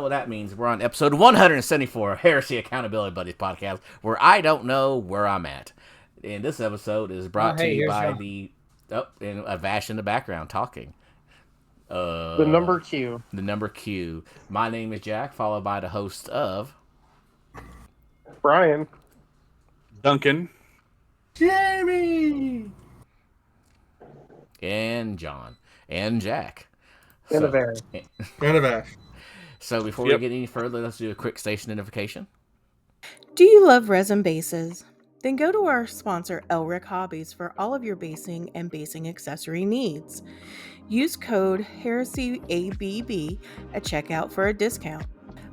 what that means. We're on episode 174 of Heresy Accountability Buddies Podcast, where I don't know where I'm at. And this episode is brought to you by and Vash in the background talking. The number Q. The number Q. My name is Jack, followed by the host of Brian. Duncan. Jamie. And John. And Jack. And a Vash. And a Vash. So before we get any further, let's do a quick station identification. Do you love resin bases? Then go to our sponsor, Elric Hobbies, for all of your basing and basing accessory needs. Use code HeresyABB at checkout for a discount.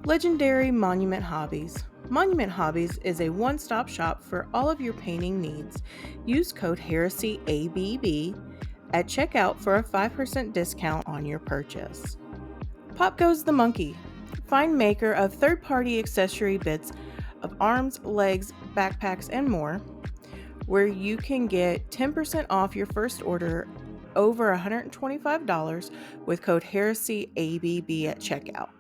Legendary Monument Hobbies. Monument Hobbies is a one-stop shop for all of your painting needs. Use code HeresyABB at checkout for a 5% discount on your purchase. Pop Goes the Monkey. Find maker of third-party accessory bits of arms, legs, backpacks, and more, where you can get 10% off your first order over $125 with code HeresyABB at checkout.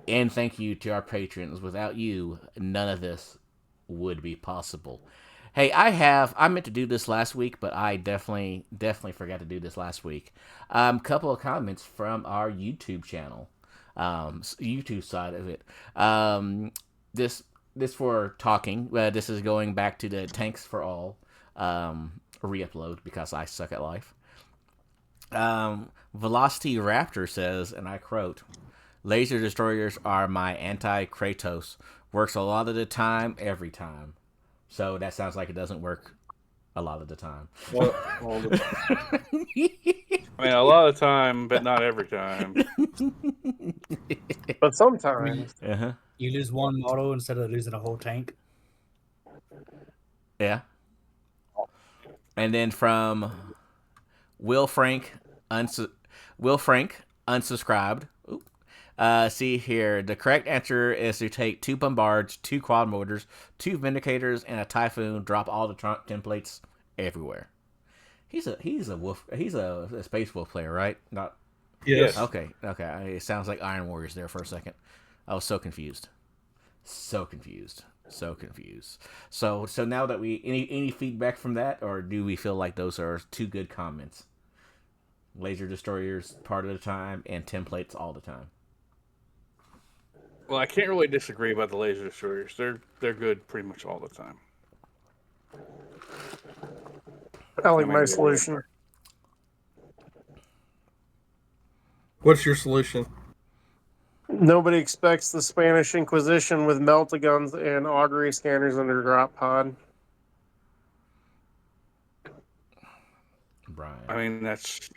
And thank you to our patrons. Without you, none of this would be possible. Hey, I meant to do this last week, but I definitely forgot to do this last week. Couple of comments from our YouTube channel, YouTube side of it. This for talking. This is going back to the Tanks for All re-upload because I suck at life. Velocity Raptor says, and I quote, "Laser destroyers are my anti-Kratos. Works a lot of the time, every time." So that sounds like it doesn't work a lot of the time. Well, I mean, a lot of the time, but not every time. But sometimes. Uh-huh. You lose one model instead of losing a whole tank. Yeah. And then from Will Frank, unsubscribed. See here, the correct answer is to take 2 Bombards, 2 Quad Motors, 2 Vindicators, and a Typhoon. Drop all the templates everywhere. He's a Space Wolf player, right? Not. Yes. Okay. It sounds like Iron Warriors there for a second. I was so confused. So now that any feedback from that, or do we feel like those are 2 good comments? Laser destroyers part of the time and templates all the time. Well, I can't really disagree about the laser destroyers. They're good pretty much all the time. I like my solution. What's your solution? Nobody expects the Spanish Inquisition with meltaguns and augury scanners under drop pod. Brian. I mean, that's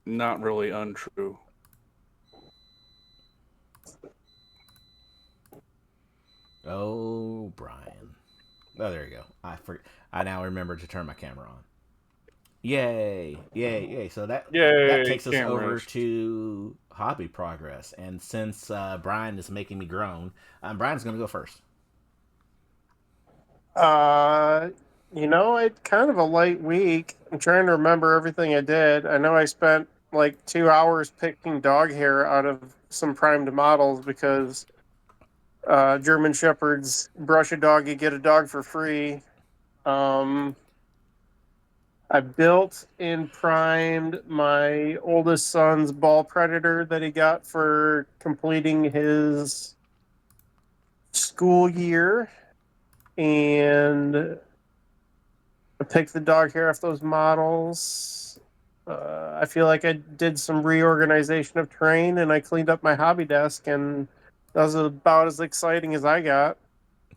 not really untrue. Oh, Brian. Oh, there you go. I now remember to turn my camera on. Yay. So that takes us over to hobby progress. And since Brian is making me groan, Brian's going to go first. It's kind of a light week. I'm trying to remember everything I did. I know I spent like 2 hours picking dog hair out of some primed models because German Shepherds brush a dog, you get a dog for free. I built and primed my oldest son's ball predator that he got for completing his school year. And I picked the dog hair off those models. I feel like I did some reorganization of terrain and I cleaned up my hobby desk, and that was about as exciting as I got.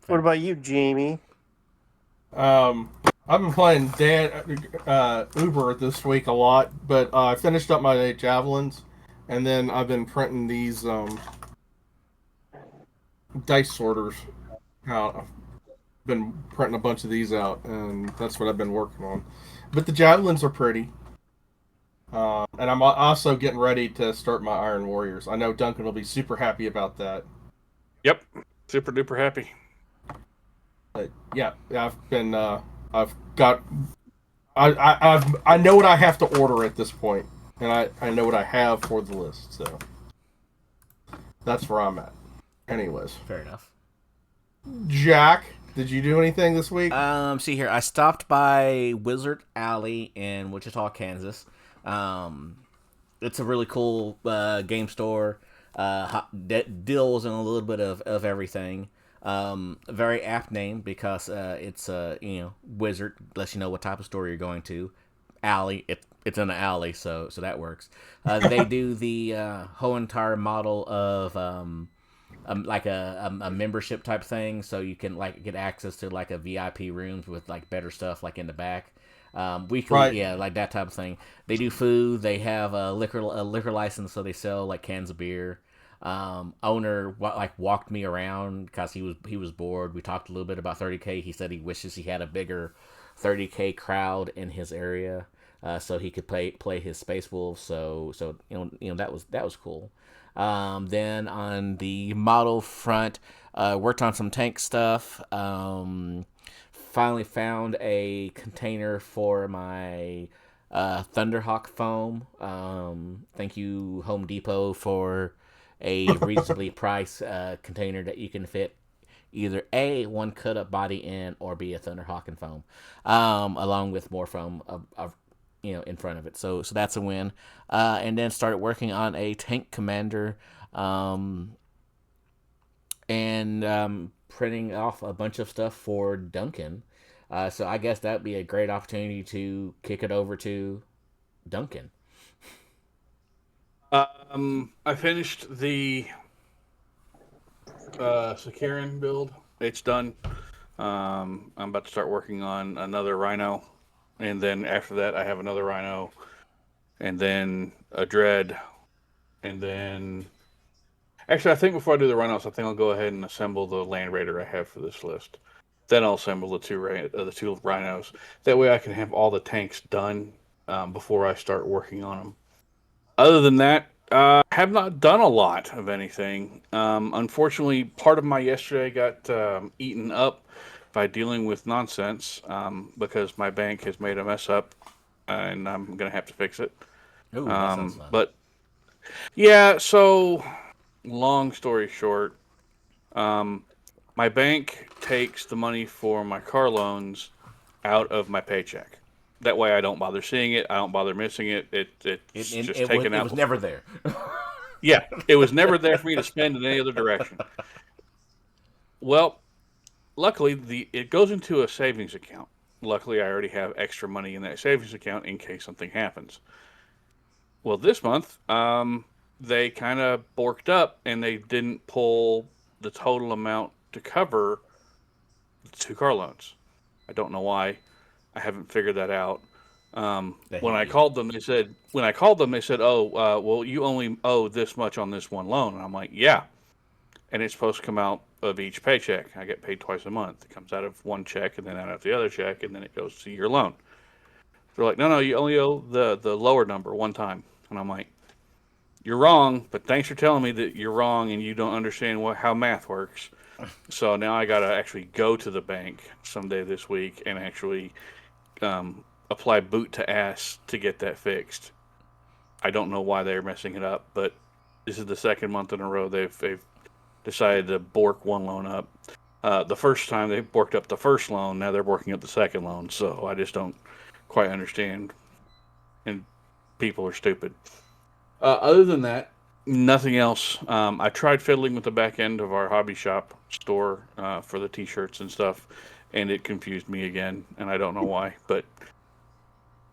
What about you, Jamie? I've been playing Uber this week a lot, but I finished up my javelins, and then I've been printing these dice sorters out. I've been printing a bunch of these out, and that's what I've been working on. But the javelins are pretty. And I'm also getting ready to start my Iron Warriors. I know Duncan will be super happy about that. Yep, super duper happy. But yeah, I've been, I know what I have to order at this point, and I know what I have for the list. So That's where I'm at. Anyways, Fair enough. Jack, did you do anything this week? See here, I stopped by Wizard Alley in Wichita, Kansas. It's a really cool game store. Deals and a little bit of everything. Very apt name because it's Wizard lets you know what type of store you're going to. Alley, it's in the alley, so that works. They do the whole entire model of like a membership type thing, so you can like get access to like a VIP rooms with like better stuff like in the back. Weekly, Right. yeah, like that type of thing. They do food. They have a liquor license, so they sell like cans of beer. Owner walked me around because he was bored. We talked a little bit about 30K. He said he wishes he had a bigger 30K crowd in his area, so he could play his Space Wolves. So that was cool. Then on the model front, worked on some tank stuff. Finally found a container for my Thunderhawk foam. Thank you, Home Depot, for a reasonably priced container that you can fit either one cut up body in or be a Thunderhawk and foam, along with more foam in front of it. So that's a win. And then started working on a tank commander, and printing off a bunch of stuff for Duncan. So I guess that'd be a great opportunity to kick it over to Duncan. I finished the Sakirin build. It's done. I'm about to start working on another Rhino, and then after that I have another Rhino, and then a Dread, and then actually I think before I do the Rhinos, I think I'll go ahead and assemble the Land Raider I have for this list. Then I'll assemble the two Rhinos. That way I can have all the tanks done before I start working on them. Other than that, I have not done a lot of anything. Unfortunately, part of my yesterday got eaten up by dealing with nonsense because my bank has made a mess up, and I'm going to have to fix it. Ooh, that sounds fun. But yeah, so long story short, my bank takes the money for my car loans out of my paycheck. That way I don't bother seeing it. I don't bother missing it. It's just taken out. It was never there. Yeah, it was never there for me to spend in any other direction. Well, luckily, it goes into a savings account. Luckily, I already have extra money in that savings account in case something happens. Well, this month, they kind of borked up and they didn't pull the total amount to cover the two car loans. I don't know why. I haven't figured that out. When I called them, they said, "Oh, well, you only owe this much on this one loan." And I'm like, "Yeah," and it's supposed to come out of each paycheck. I get paid twice a month. It comes out of one check and then out of the other check, and then it goes to your loan. They're like, "No, you only owe the lower number one time." And I'm like, "You're wrong, but thanks for telling me that you're wrong and you don't understand how math works." So now I got to actually go to the bank someday this week and actually apply boot to ass to get that fixed. I don't know why they're messing it up, but this is the second month in a row they've decided to bork one loan up. The first time they borked up the first loan, now they're borking up the second loan. So I just don't quite understand, and people are stupid. Other than that, nothing else. I tried fiddling with the back end of our hobby shop store for the t-shirts and stuff, and it confused me again, and I don't know why, but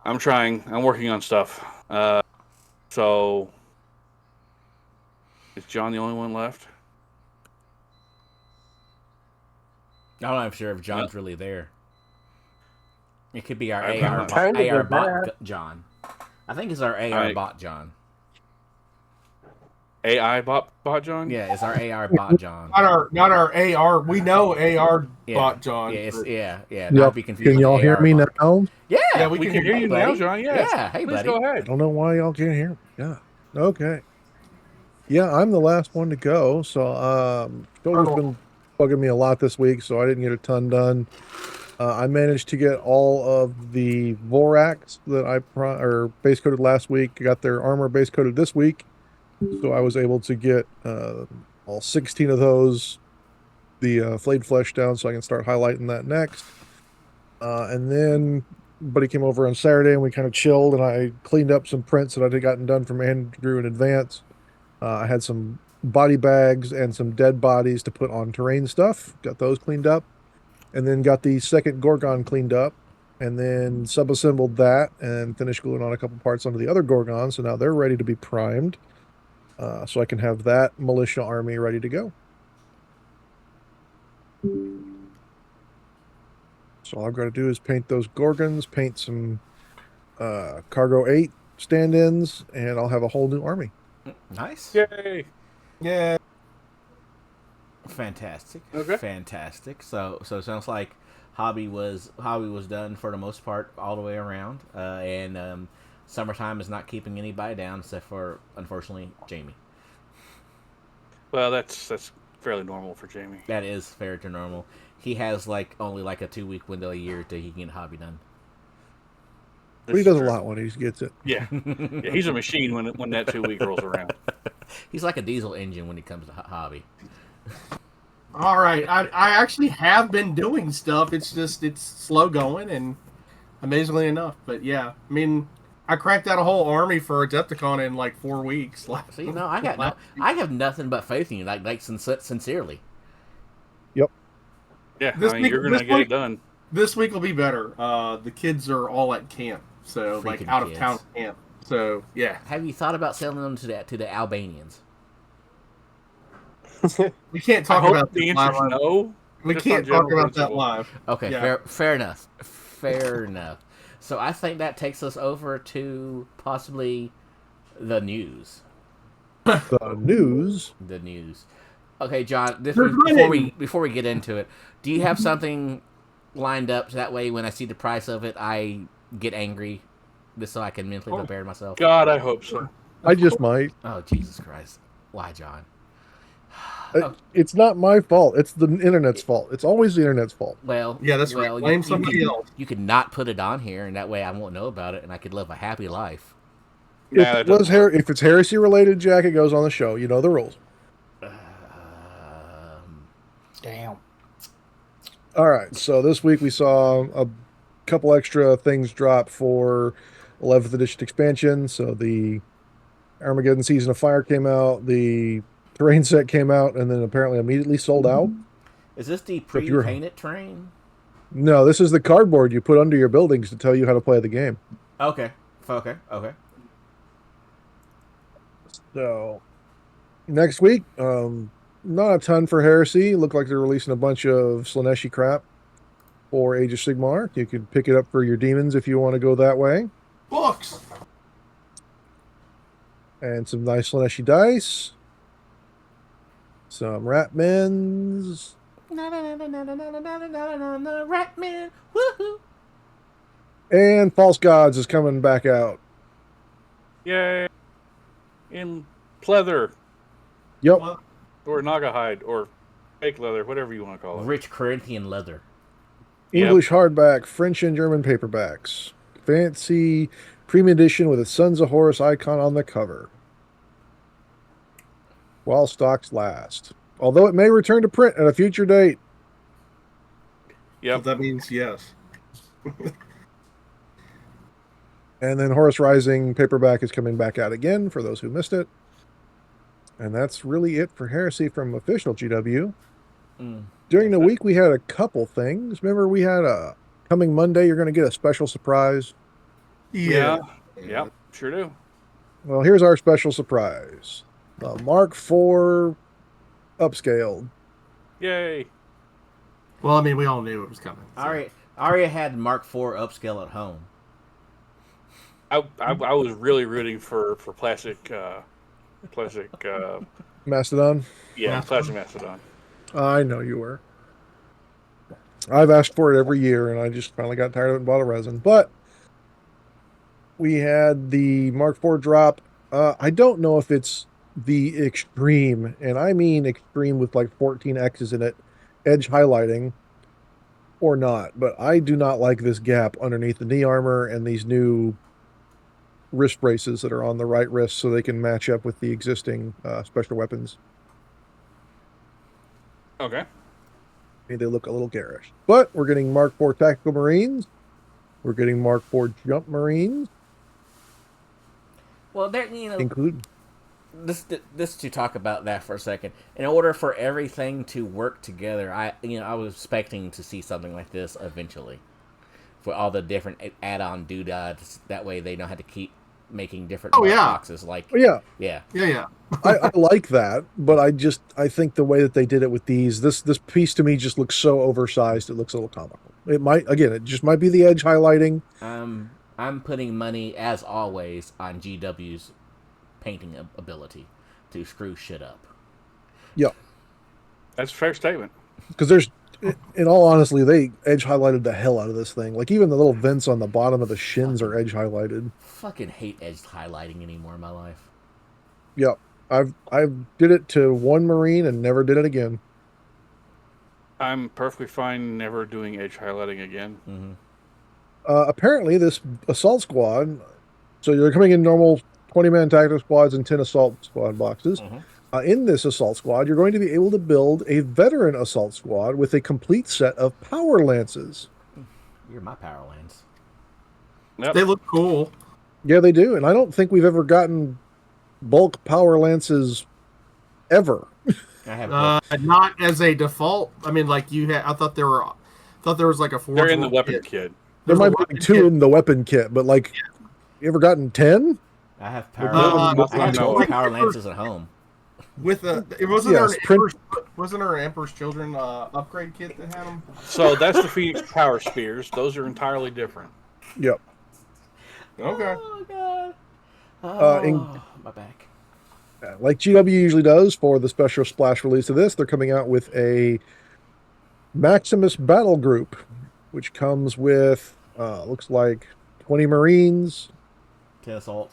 I'm trying. I'm working on stuff. So, is John the only one left? I'm not sure if John's really there. It could be our I'm AR, kind of AR with bot that. John. I think it's our AR bot John. AI bot John? Yeah, it's our AR bot John. Not our AR. We know AR Yeah. bot John. Yeah, it's, but- yeah. Yep. Not be confused. Can with y'all the hear AR me bot. now? Yeah, Yeah, We can hear Hey, you now, buddy. John. Yes. Yeah, hey, Please buddy. go I ahead. don't know why y'all can't hear me. Yeah. Okay. Yeah, I'm the last one to go. So, Stoker's been bugging me a lot this week, so I didn't get a ton done. I managed to get all of the Vorax that I base coated last week. I got their armor base coated this week, so I was able to get all 16 of those, the flayed flesh down, so I can start highlighting that next. And then buddy came over on Saturday and we kind of chilled, and I cleaned up some prints that I had gotten done from Andrew in advance. I had some body bags and some dead bodies to put on terrain stuff. Got those cleaned up. And then got the second Gorgon cleaned up. And then sub-assembled that and finished gluing on a couple parts onto the other Gorgon. So now they're ready to be primed. So I can have that militia army ready to go. So all I've got to do is paint those Gorgons, paint some Cargo 8 stand-ins, and I'll have a whole new army. Nice. Yay! Yeah. Fantastic. Okay. Fantastic. So it sounds like hobby was done for the most part all the way around, and summertime is not keeping anybody down except for, unfortunately, Jamie. Well, that's fairly normal for Jamie. That is fair to normal. He has only a 2-week window a year till he can get hobby done. But he does a lot when he gets it. Yeah, yeah, he's a machine when that 2 week rolls around. He's like a diesel engine when it comes to hobby. All right. I actually have been doing stuff. It's slow going, and amazingly enough. But yeah, I mean, I cranked out a whole army for Adepticon in 4 weeks. So I have nothing but faith in you, sincerely. Yep. Yeah, you're gonna get it done. This week will be better. The kids are all at camp, so Freaking out of kids. town camp. So yeah, Have you thought about selling them to the Albanians? we can't talk I hope about the this answer's live. no. We just can't on talk general about that principle. live. Okay, Yeah. fair enough. Fair enough. So I think that takes us over to possibly the news. The news. The news. Okay, John. There's Before we get into it, do you have something lined up so that way when I see the price of it, I get angry, just so I can mentally prepare myself? God, I hope so. I just might. Oh, Jesus Christ! Why, John? It's not my fault. It's the internet's fault. It's always the internet's fault. Well, Yeah, that's right. Blame somebody else. You could not put it on here, and that way I won't know about it, and I could live a happy life. Nah, If, that it was doesn't work. if it's heresy related, Jack, it goes on the show. You know the rules. Damn. All right. So this week we saw a couple extra things drop for 11th edition expansion. So the Armageddon Season of Fire came out, the terrain set came out, and then apparently immediately sold out. Is this the If you're- pre-painted terrain? No, this is the cardboard you put under your buildings to tell you how to play the game. Okay. Okay. So next week, not a ton for Heresy. Looked like they're releasing a bunch of Slaneshi crap for Age of Sigmar. You can pick it up for your demons if you want to go that way. Books. Mm. And some nice Slaneshi dice. Some Ratmans. Ratman. Woohoo! And False Gods is coming back out. Yay! In pleather Yep. or naga hide or fake leather, whatever you want to call it. Rich Corinthian leather. English hardback, French and German paperbacks. Fancy premium edition with a Sons of Horus icon on the cover. While stocks last. Although it may return to print at a future date. Yep. That means yes. And then Horus Rising paperback is coming back out again for those who missed it. And that's really it for Heresy from official GW. During the week, we had a couple things. Remember, we had a coming Monday, you're going to get a special surprise. Yeah. Yep. Sure do. Well, here's our special surprise. The Mark IV upscaled. Yay. Well, I mean, we all knew it was coming. so. Aria had Mark IV upscale at home. I was really rooting for plastic Mastodon. plastic Mastodon. I know you were. I've asked for it every year, and I just finally got tired of it and bought a resin. But we had the Mark IV drop. I don't know if it's the extreme, and I mean extreme with 14 X's in it, edge highlighting, or not. But I do not like this gap underneath the knee armor and these new wrist braces that are on the right wrist so they can match up with the existing special weapons. Okay. They look a little garish. But we're getting Mark IV Tactical Marines. We're getting Mark IV Jump Marines. Well, there, you know, include this to talk about that for a second. In order for everything to work together, I was expecting to see something like this eventually, for all the different add-on doodads. That way, they know how to keep making different boxes. Like, yeah. I I like that, but I think the way that they did it with this piece to me just looks so oversized. It looks a little comical. It just might be the edge highlighting. I'm putting money, as always, on GW's painting ability to screw shit up. Yeah, that's a fair statement. Because there's, in all honesty, they edge highlighted the hell out of this thing. Like even the little vents on the bottom of the shins are edge highlighted. Fucking hate edge highlighting anymore in my life. Yeah, I've did it to one Marine and never did it again. I'm perfectly fine never doing edge highlighting again. Mm-hmm. Apparently, this assault squad, so you're coming in normal 20-man tactical squads and 10 assault squad boxes. Mm-hmm. In this assault squad, you're going to be able to build a veteran assault squad with a complete set of power lances. You're my power lance. Yep. They look cool. Yeah, they do. And I don't think we've ever gotten bulk power lances ever. I have not as a default. I mean, like I thought there was like a 4. They're in the weapon kit. There might be 2 in the weapon kit, but like, you ever gotten 10? I have power lances at home. With wasn't there an Emperor's Children upgrade kit that had them? So that's the Phoenix Power Spears. Those are entirely different. Yep. Okay. Oh god. Oh, my back. Like GW usually does for the special splash release of this, they're coming out with a Maximus Battle Group, which comes with looks like 20 Marines, 10 assault,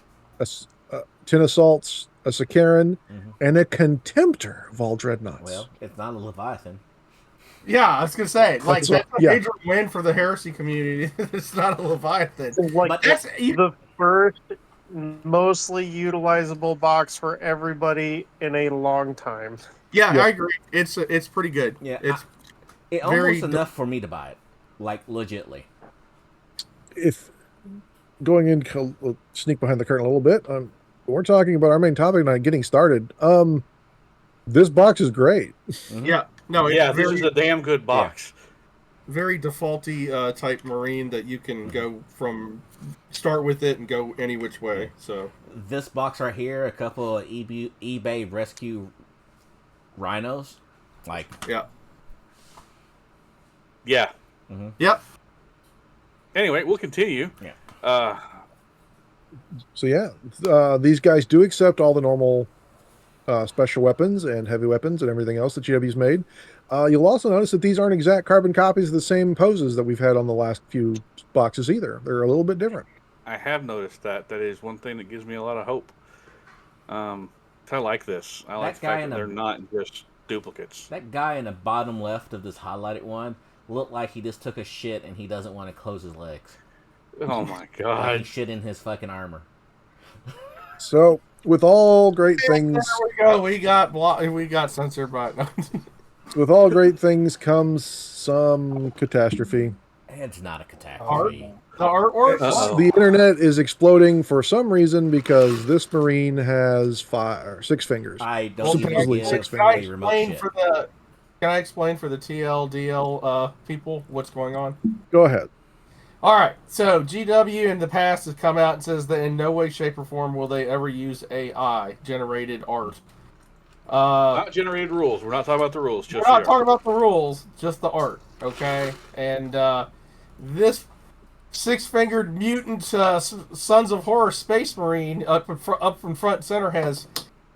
10 assaults, a Sakaran, and a Contemptor of all dreadnoughts. Well, it's not a Leviathan. Yeah, I was gonna say, like, that's a major win for the Heresy community. It's not a Leviathan. Like, that's the first mostly utilizable box for everybody in a long time. Yeah, I agree. It's pretty good. Yeah, it's almost enough for me to buy it, like legitly. If going in, we'll sneak behind the curtain a little bit. We're talking about our main topic tonight, getting started. This box is great. Mm-hmm. Yeah, no, this is a damn good box. Yeah. Very defaulty type Marine that you can go from start with it and go any which way. So this box right here, a couple of eBay rescue rhinos, like yeah. Mm-hmm. Yep. Anyway, we'll continue. Yeah. These guys do accept all the normal special weapons and heavy weapons and everything else that GW's made. You'll also notice that these aren't exact carbon copies of the same poses that we've had on the last few boxes either. They're a little bit different. I have noticed that. That is one thing that gives me a lot of hope. I like this. I like the fact that they're not just duplicates. That guy in the bottom left of this highlighted one looked like he just took a shit and he doesn't want to close his legs. Oh my god. Like he shit in his fucking armor. So, with all great things... There we go. We got censored button. With all great things comes some catastrophe. It's not a catastrophe. The artwork? The internet is exploding for some reason because this Marine has 6 fingers. I don't Supposedly even 6 give fingers. a remote shit. Can I explain for the TLDL people what's going on? Go ahead. All right. So GW in the past has come out and says that in no way, shape, or form will they ever use AI generated art. Not generated rules. We're not talking about the rules. We're not talking about the rules, just the art. Okay. And this 6-fingered mutant Sons of Horror Space Marine up from front center has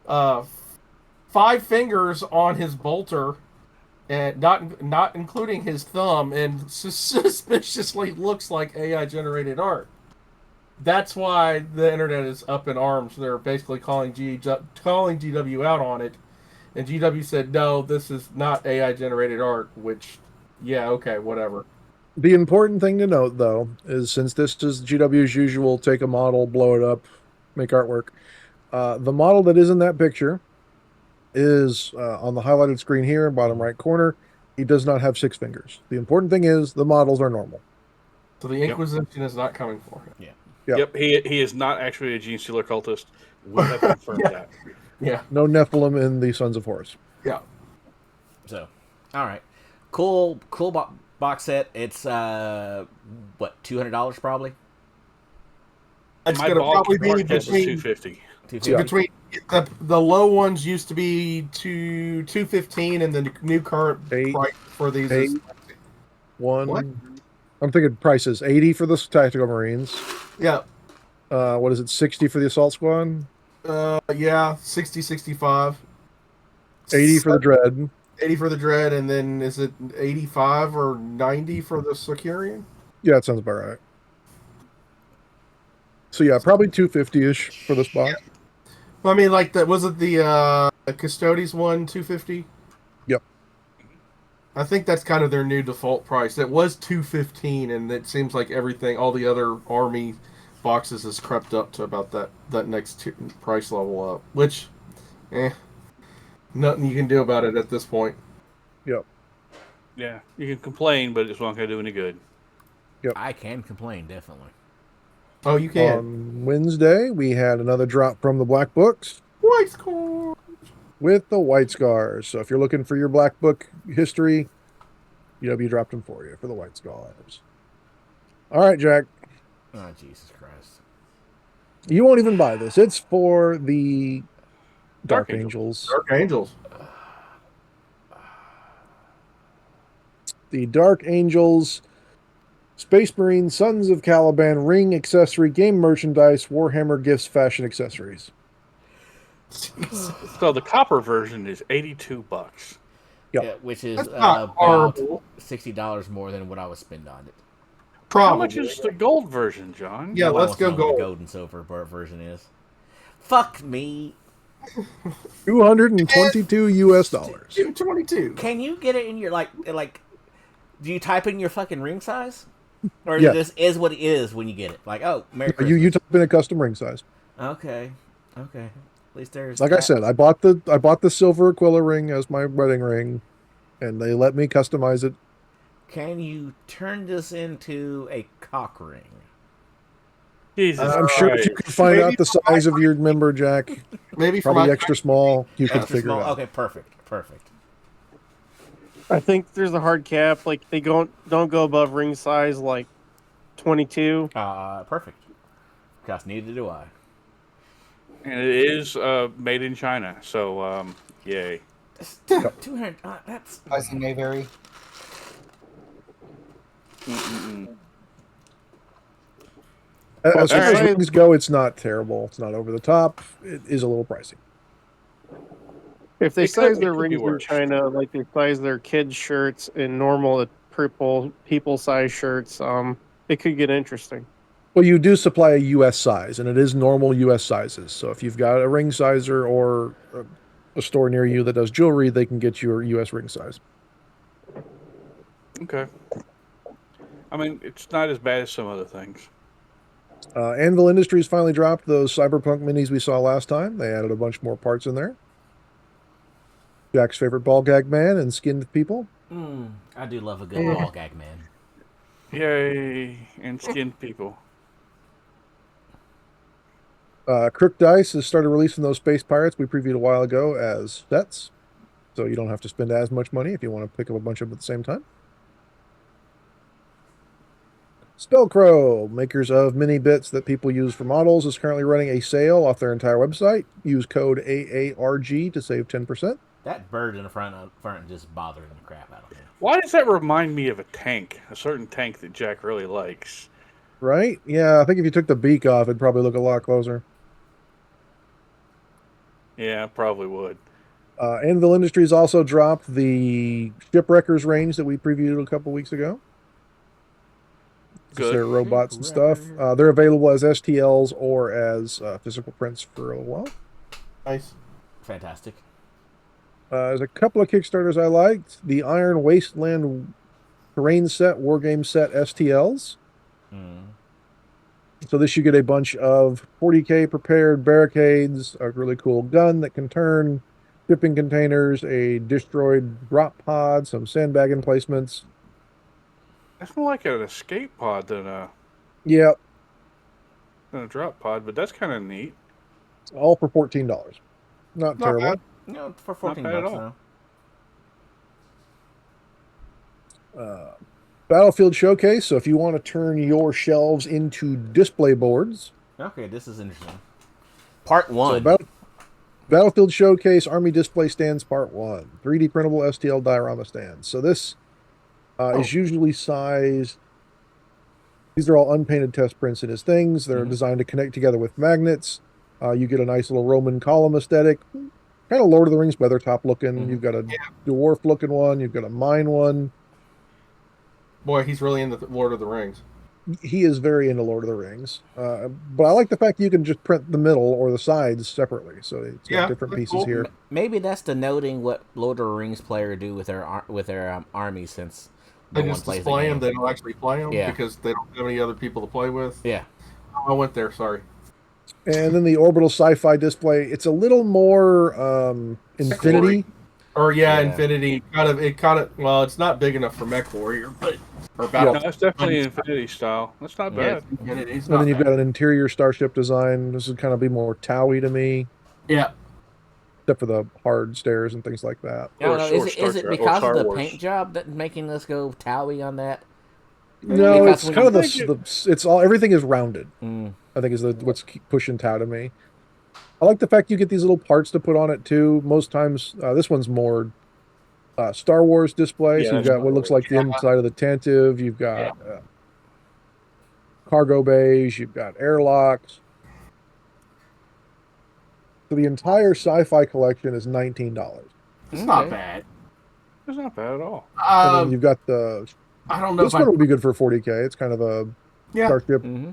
5 fingers on his bolter. And not including his thumb, and suspiciously looks like AI generated art. That's why the internet is up in arms. They're basically calling GW out on it, and GW said no, this is not AI generated art. Which, yeah, okay, whatever. The important thing to note, though, is since this is GW's usual, take a model, blow it up, make artwork. The model that is in that picture is on the highlighted screen here, bottom right corner. He does not have 6 fingers. The important thing is the models are normal. So the Inquisition is not coming for him. Yep. He is not actually a Gene Stealer cultist. We have confirmed that. Yeah. No Nephilim in the Sons of Horus. Yeah. So, all right, cool box set. It's what, $200 probably. It's My going to probably be ballpark guess is between $250. the low ones used to be $215, and the new current price for these is One. What? I'm thinking prices 80 for the Tactical Marines. Yeah. What is it? 60 for the Assault Squad. Yeah, 60, 65. 80 for the Dread. 80 for the Dread, and then is it 85 or 90 for the Securian? Yeah, that sounds about right. So yeah, probably 250-ish for this box. Yeah. Well, I mean, like that was it the Custodes one 250? Yep. I think that's kind of their new default price. It was 215, and it seems like everything, all the other Army boxes, has crept up to about that next price level up. Which, nothing you can do about it at this point. Yep. Yeah, you can complain, but it's not going to do any good. Yep. I can complain, definitely. Oh, you can. On Wednesday, we had another drop from the Black Books. White Scars. With the White Scars. So if you're looking for your Black Book history, UW dropped them for you for the White Scars. All right, Jack. Oh, Jesus Christ. You won't even buy this. It's for the Dark Angels. Dark Angels. The Dark Angels Space Marine Sons of Caliban ring accessory game merchandise Warhammer gifts fashion accessories. So the copper version is $82. Yep. Yeah, which is That's not about horrible. $60 more than what I would spend on it. Probably. How much is the gold version, John? Yeah, Nobody let's wants to go know what gold. the gold and silver version is. Fuck me. $222 US. 222. Can you get it in your like? Do you type in your fucking ring size, or Yeah. this is what it is when you get it? Like, oh, Merry Christmas. You type in a custom ring size. Okay. At least there's Like I said, I bought the silver Aquila ring as my wedding ring, and they let me customize it. Can you turn this into a cock ring? Jesus I'm sure if you Christ. can find Maybe out the size of your member, Jack, Maybe for probably my extra small, you can Extra figure small? it out. Okay, perfect. I think there's a hard cap. Like they don't go above ring size like 22. Perfect. Because neither do I. And it is made in China, so yay. 200. That's Pricing may vary. As far as Alright. rings go, it's not terrible. It's not over the top. It is a little pricey. If they It could- size it their could be rings in worse. China like they size their kids' shirts in normal people size shirts, it could get interesting. Well, you do supply a U.S. size, and it is normal U.S. sizes. So if you've got a ring sizer or a store near you that does jewelry, they can get your U.S. ring size. Okay. I mean, it's not as bad as some other things. Anvil Industries finally dropped those Cyberpunk minis we saw last time. They added a bunch more parts in there. Jack's favorite ball gag man and skinned people. I do love a good ball gag, man. Yay! And skinned people. Crook Dice has started releasing those Space Pirates we previewed a while ago as sets. So you don't have to spend as much money if you want to pick up a bunch of them at the same time. Spellcrow, makers of mini bits that people use for models, is currently running a sale off their entire website. Use code AARG to save 10%. That bird in the front just bothering the crap out of me. Why does that remind me of a tank? A certain tank that Jack really likes. Right? Yeah, I think if you took the beak off, it'd probably look a lot closer. Yeah, probably would. Anvil Industries also dropped the Shipwreckers range that we previewed a couple weeks ago. Good. Their robots and stuff. They're available as STLs or as physical prints for a little while. Nice. Fantastic. There's a couple of Kickstarters I liked. The Iron Wasteland Terrain Set, Wargame Set STLs. So this you get a bunch of 40k prepared barricades, a really cool gun that can turn, shipping containers, a destroyed drop pod, some sandbag emplacements. That's more like an escape pod than a Yeah, drop pod, but that's kind of neat. all for $14. Not Not terrible. bad. No, for Not $14 bad at all. now. Battlefield Showcase. So if you want to turn your shelves into display boards, Okay, this is interesting. Part 1. so Battlefield Showcase Army Display Stands Part 1. 3D printable STL diorama stands. So this is usually sized. These are all unpainted test prints in his things. They're designed to connect together with magnets. You get a nice little Roman column aesthetic. Kind of Lord of the Rings weathertop looking. You've got a dwarf looking one. You've got a mine one. Boy, he's really into Lord of the Rings. He is very into Lord of the Rings. But I like the fact that you can just print the middle or the sides separately. So it's got different that's pieces cool. here. Maybe that's denoting what Lord of the Rings player do with their army, since They no one just plays display the them. game. They don't actually play them Yeah. because they don't have any other people to play with. Yeah. I went there. Sorry. And then the orbital sci-fi display. It's a little more infinity. Or Yeah. Infinity. Well, it's not big enough for Mech Warrior, but or No, Battle. that's definitely Infinity style. That's not Yeah, bad. Infinity's And not then you've bad. got an interior starship design. This would kind of be more Towie to me, Yeah. except for the hard stairs and things like that. I don't Or- know. or Is Star it Trek- or because Star of the Wars. paint job that making us go Towie on that? No, Because it's when kind of you it's all everything is rounded. Mm. I think is what's pushing Tau to me. I like the fact you get these little parts to put on it too. Most times, this one's more Star Wars display. Yeah, So you've that's got what looks like the Yeah. inside of the Tantive. You've got cargo bays. You've got airlocks. So the entire sci-fi collection is $19. It's not Okay. bad. It's not bad at all. And then you've got the I don't know this if one I would be good for 40K. It's kind of a starship Mm-hmm.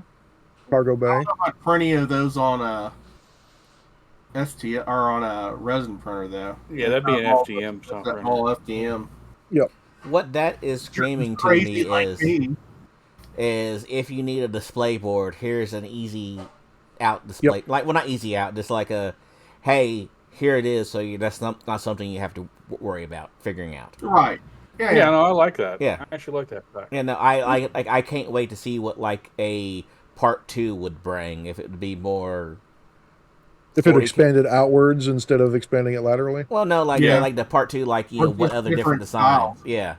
cargo I bay. don't know if I'd print any of those on a ST or on a resin printer though. Yeah, that'd be an All- FDM stuff. That Right? whole FDM. What that is screaming to Crazy me like is me. if you need a display board, here's an easy out display. Like, well, not easy out. Just like hey, here it is. So that's not something you have to worry about figuring out. Right. Yeah. Yeah, no, I like that. Yeah. I actually like that fact. And I can't wait to see what like a part 2 would bring. If it would be more. If it 40K. expanded outwards instead of expanding it laterally. Well, no, like Yeah. like the part 2, like Or what just other different different designs? styles. Yeah.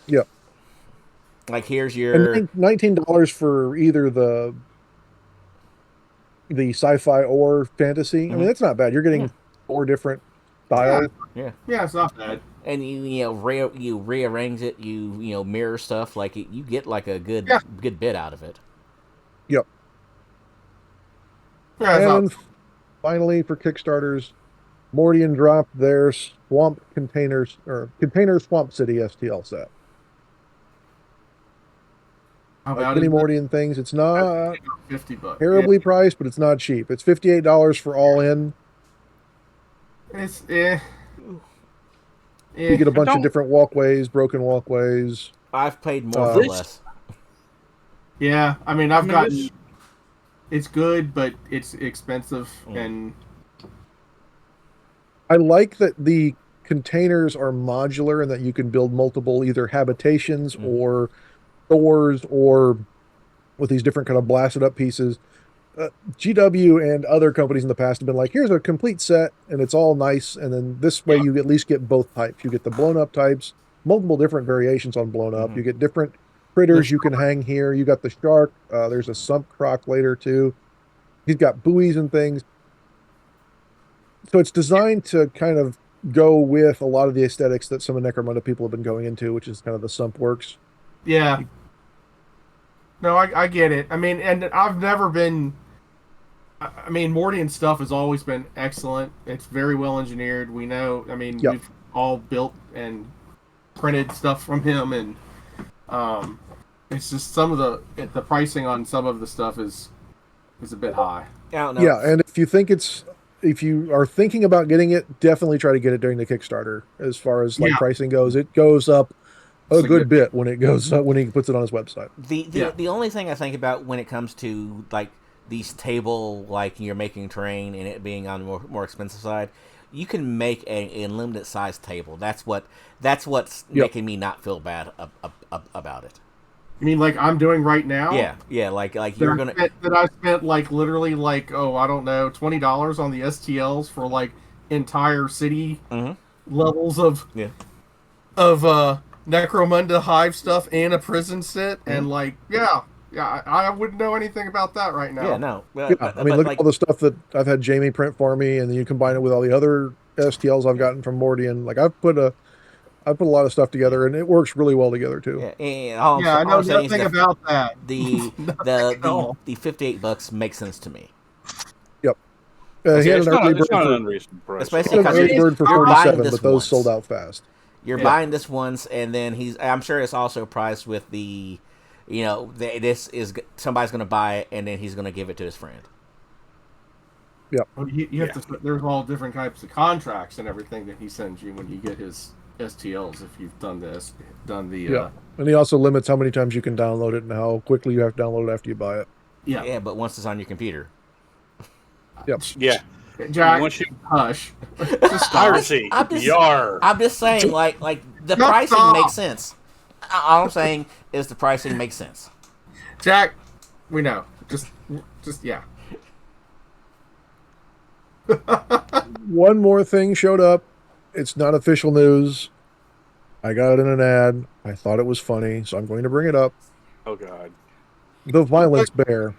Yep. Like here's your. And $19 for either the sci-fi or fantasy. I mean, that's not bad. You're getting 4 different styles. Yeah. Yeah, it's not bad. And you rearrange it, you mirror stuff, like you get like a good bit out of it. Yep. Yeah, it's And not, then finally, for Kickstarters, Mordian dropped their Container Swamp City STL set. how Like about many it? Mordian things, it's not $50. terribly priced, but it's not cheap. It's $58 for all in. Yeah. It's You get a bunch don't- of different walkways, broken walkways. I've played more for This- less. Yeah, I mean, I've I mean, gotten. this- It's good, but it's expensive, and I like that the containers are modular and that you can build multiple either habitations or doors or with these different kind of blasted up pieces. GW and other companies in the past have been like, here's a complete set and it's all nice. And then this way you at least get both types. You get the blown up types, multiple different variations on blown up. You get different critters you can hang here. You got the shark. There's a sump croc later too. He's got buoys and things. So it's designed to kind of go with a lot of the aesthetics that some of Necromunda people have been going into, which is kind of the sump works. yeah. No, I get it. I mean, and I've never been. I mean, Mordian stuff has always been excellent. It's very well engineered. We know. I mean, we've all built and printed stuff from him, and it's just some of the pricing on some of the stuff is a bit high. I don't know. Yeah, and if you are thinking about getting it, definitely try to get it during the Kickstarter. As far as like pricing goes, it goes up a good bit when it goes up, when he puts it on his website. The only thing I think about when it comes to like these table, like you're making terrain and it being on the more expensive side, you can make an unlimited size table. That's what's Yep. making me not feel bad about it. You mean like I'm doing right now? Yeah, like you're gonna that I spent like literally like I don't know $20 on the STLs for like entire city levels of Necromunda hive stuff and a prison sit and like I wouldn't know anything about that right now. Yeah, no. Yeah, I mean, look at all the stuff that I've had Jamie print for me, and then you combine it with all the other STLs I've gotten from Mordian. Like I've put a lot of stuff together, and it works really well together too. Yeah, and all I know I'm saying is nothing about that. The $58 makes sense to me. Yep. It's He had an not early bird an for, unreasonable price. Especially he had an because early bird for you're buying 47, this but those once. sold out fast. You're buying this once, and then I'm sure it's also priced with the, this is somebody's going to buy it, and then he's going to give it to his friend. Yep. Well, you have to. There's all different types of contracts and everything that he sends you when you get his STLs. If you've done this, Yeah. And he also limits how many times you can download it and how quickly you have to download it after you buy it. Yeah, but once it's on your computer. Yep. Yeah. Jack, Once you hush. Just stop. piracy. Yar. I'm just saying, like the pricing makes sense. All I'm saying is the pricing makes sense. Jack, we know. Just yeah. One more thing showed up. It's not official news. I got it in an ad. I thought it was funny, so I'm going to bring it up. Oh God. The Violence Bear.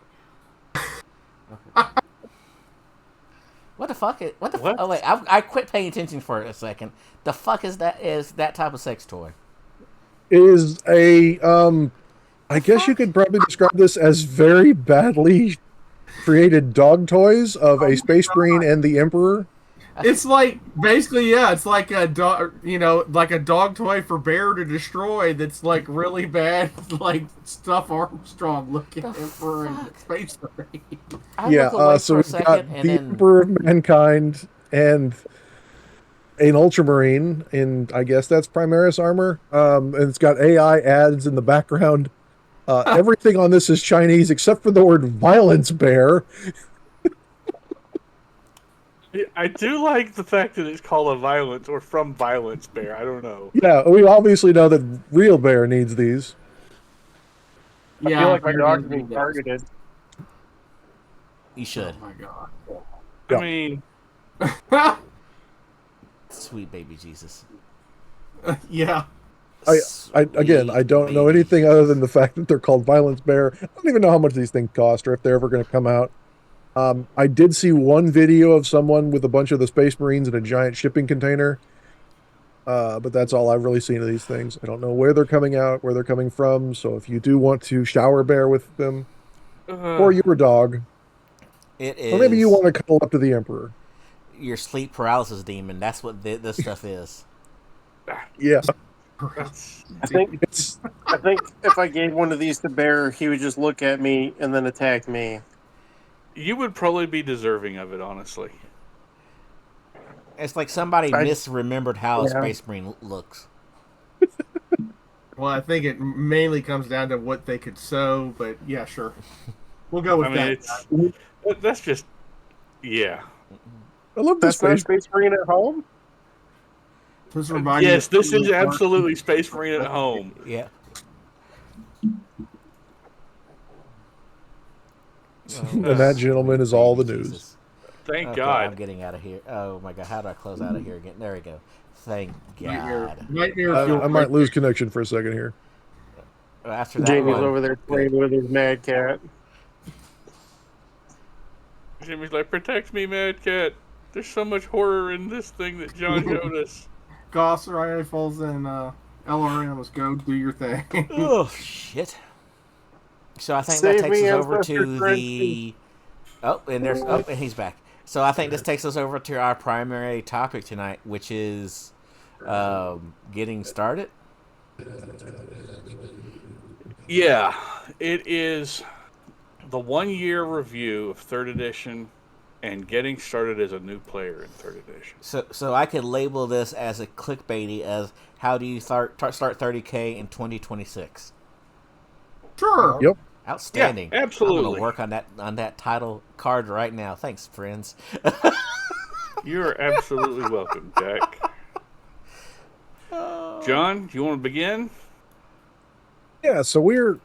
What the fuck? What? What? Oh wait, I quit paying attention for a second. The fuck is that? Is that type of sex toy? Is a I guess you could probably describe this as very badly created dog toys of a Space Marine and the Emperor. It's like basically, it's like a dog, like a dog toy for Bear to destroy. That's like really bad, like stuff Armstrong looking Emperor and Space Marine. So we've got the Emperor of Mankind and an Ultramarine in, I guess that's Primaris armor. And it's got AI ads in the background. Everything on this is Chinese except for the word Violence Bear. I do like the fact that it's called a violence or from Violence Bear. I don't know. Yeah, we obviously know that real Bear needs these. I feel like my dog's being targeted. You should. Oh my God. I mean, Sweet baby Jesus. Yeah. I don't know anything other than the fact that they're called Violence Bear. I don't even know how much these things cost or if they're ever going to come out. I did see one video of someone with a bunch of the Space Marines in a giant shipping container. But that's all I've really seen of these things. I don't know where they're coming out, where they're coming from. So if you do want to shower bear with them, or your dog, it is. or maybe you want to cuddle up to the Emperor. Your sleep paralysis demon. That's what this stuff is. Yeah. I think if I gave one of these to Bear, he would just look at me and then attack me. you would probably be deserving of it, honestly. It's like somebody misremembered how a Space Marine looks. Well, I think it mainly comes down to what they could sew, but yeah, sure. We'll go with that. That's just, yeah. I love this Space Marine at home? Yes, this is absolutely Space Marine at home. Yeah. And that, gentleman, is all the news. Jesus. Thank God. I'm getting out of here. Oh my God, how do I close out of here again? There we go. Thank God. I might lose connection for a second here. After that Jamie's one, over there playing with his Mad Cat. Jimmy's like, protect me, Mad Cat. There's so much horror in this thing that John showed us. Goss rifles and LRMs, go do your thing. Oh shit! So I think Save that takes me, us over Ancestor to Frenchie. and he's back. So I think this takes us over to our primary topic tonight, which is getting started. Yeah, it is the 1 year review of 3rd edition and getting started as a new player in 3rd edition. So I could label this as a clickbaity as how do you start 30K in 2026? Sure. Yep. Outstanding. Yeah, absolutely. I'm gonna work on that title card right now. Thanks, friends. You're absolutely welcome, Jack. John, you want to begin? Yeah, so we're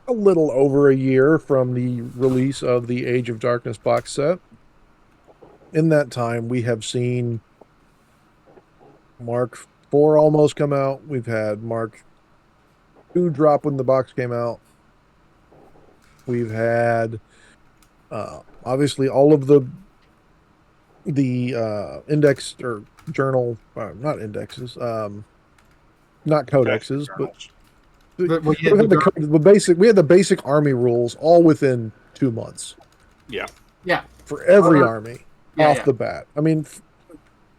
a little over a year from the release of the Age of Darkness box set. In that time, we have seen Mark 4 almost come out. We've had Mark 2 drop when the box came out. We've had obviously all of the index or journal, not indexes, not codexes, but we had the basic army rules all within 2 months. Yeah. For every army off the bat. I mean,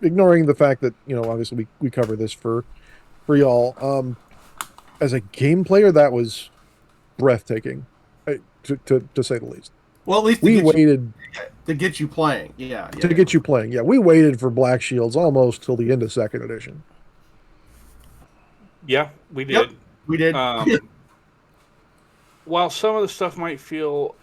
ignoring the fact that, obviously we cover this for y'all. As a game player, that was breathtaking, to say the least. Well, at least we waited to get you playing. Get you playing. Yeah, we waited for Black Shields almost till the end of 2nd edition. Yeah, we did. Yep, we did. While some of the stuff might feel,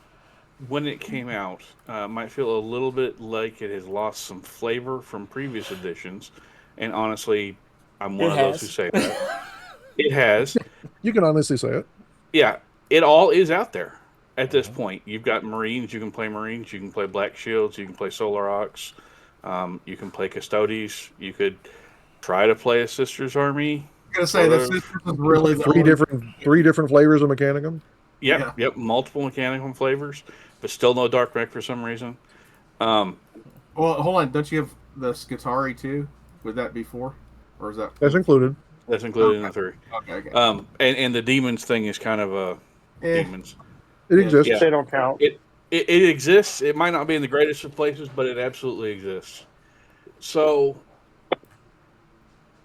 when it came out, might feel a little bit like it has lost some flavor from previous editions, and honestly, I'm one of those who say that. It has. You can honestly say it. Yeah, it all is out there at this point. You've got Marines. You can play Marines. You can play Black Shields. You can play Solar Ox. You can play Custodes. You could try to play a Sisters Army. I'm gonna say that Sisters is really three different flavors of Mechanicum. Yep, multiple Mechanicum flavors, but still no Dark Mech for some reason. Well, hold on. Don't you have the Skitarii too? Would that be 4, or is that? That's included. That's included in the 3. Okay. And the demons thing is kind of demons. It exists. They don't count. It exists. It might not be in the greatest of places, but it absolutely exists. So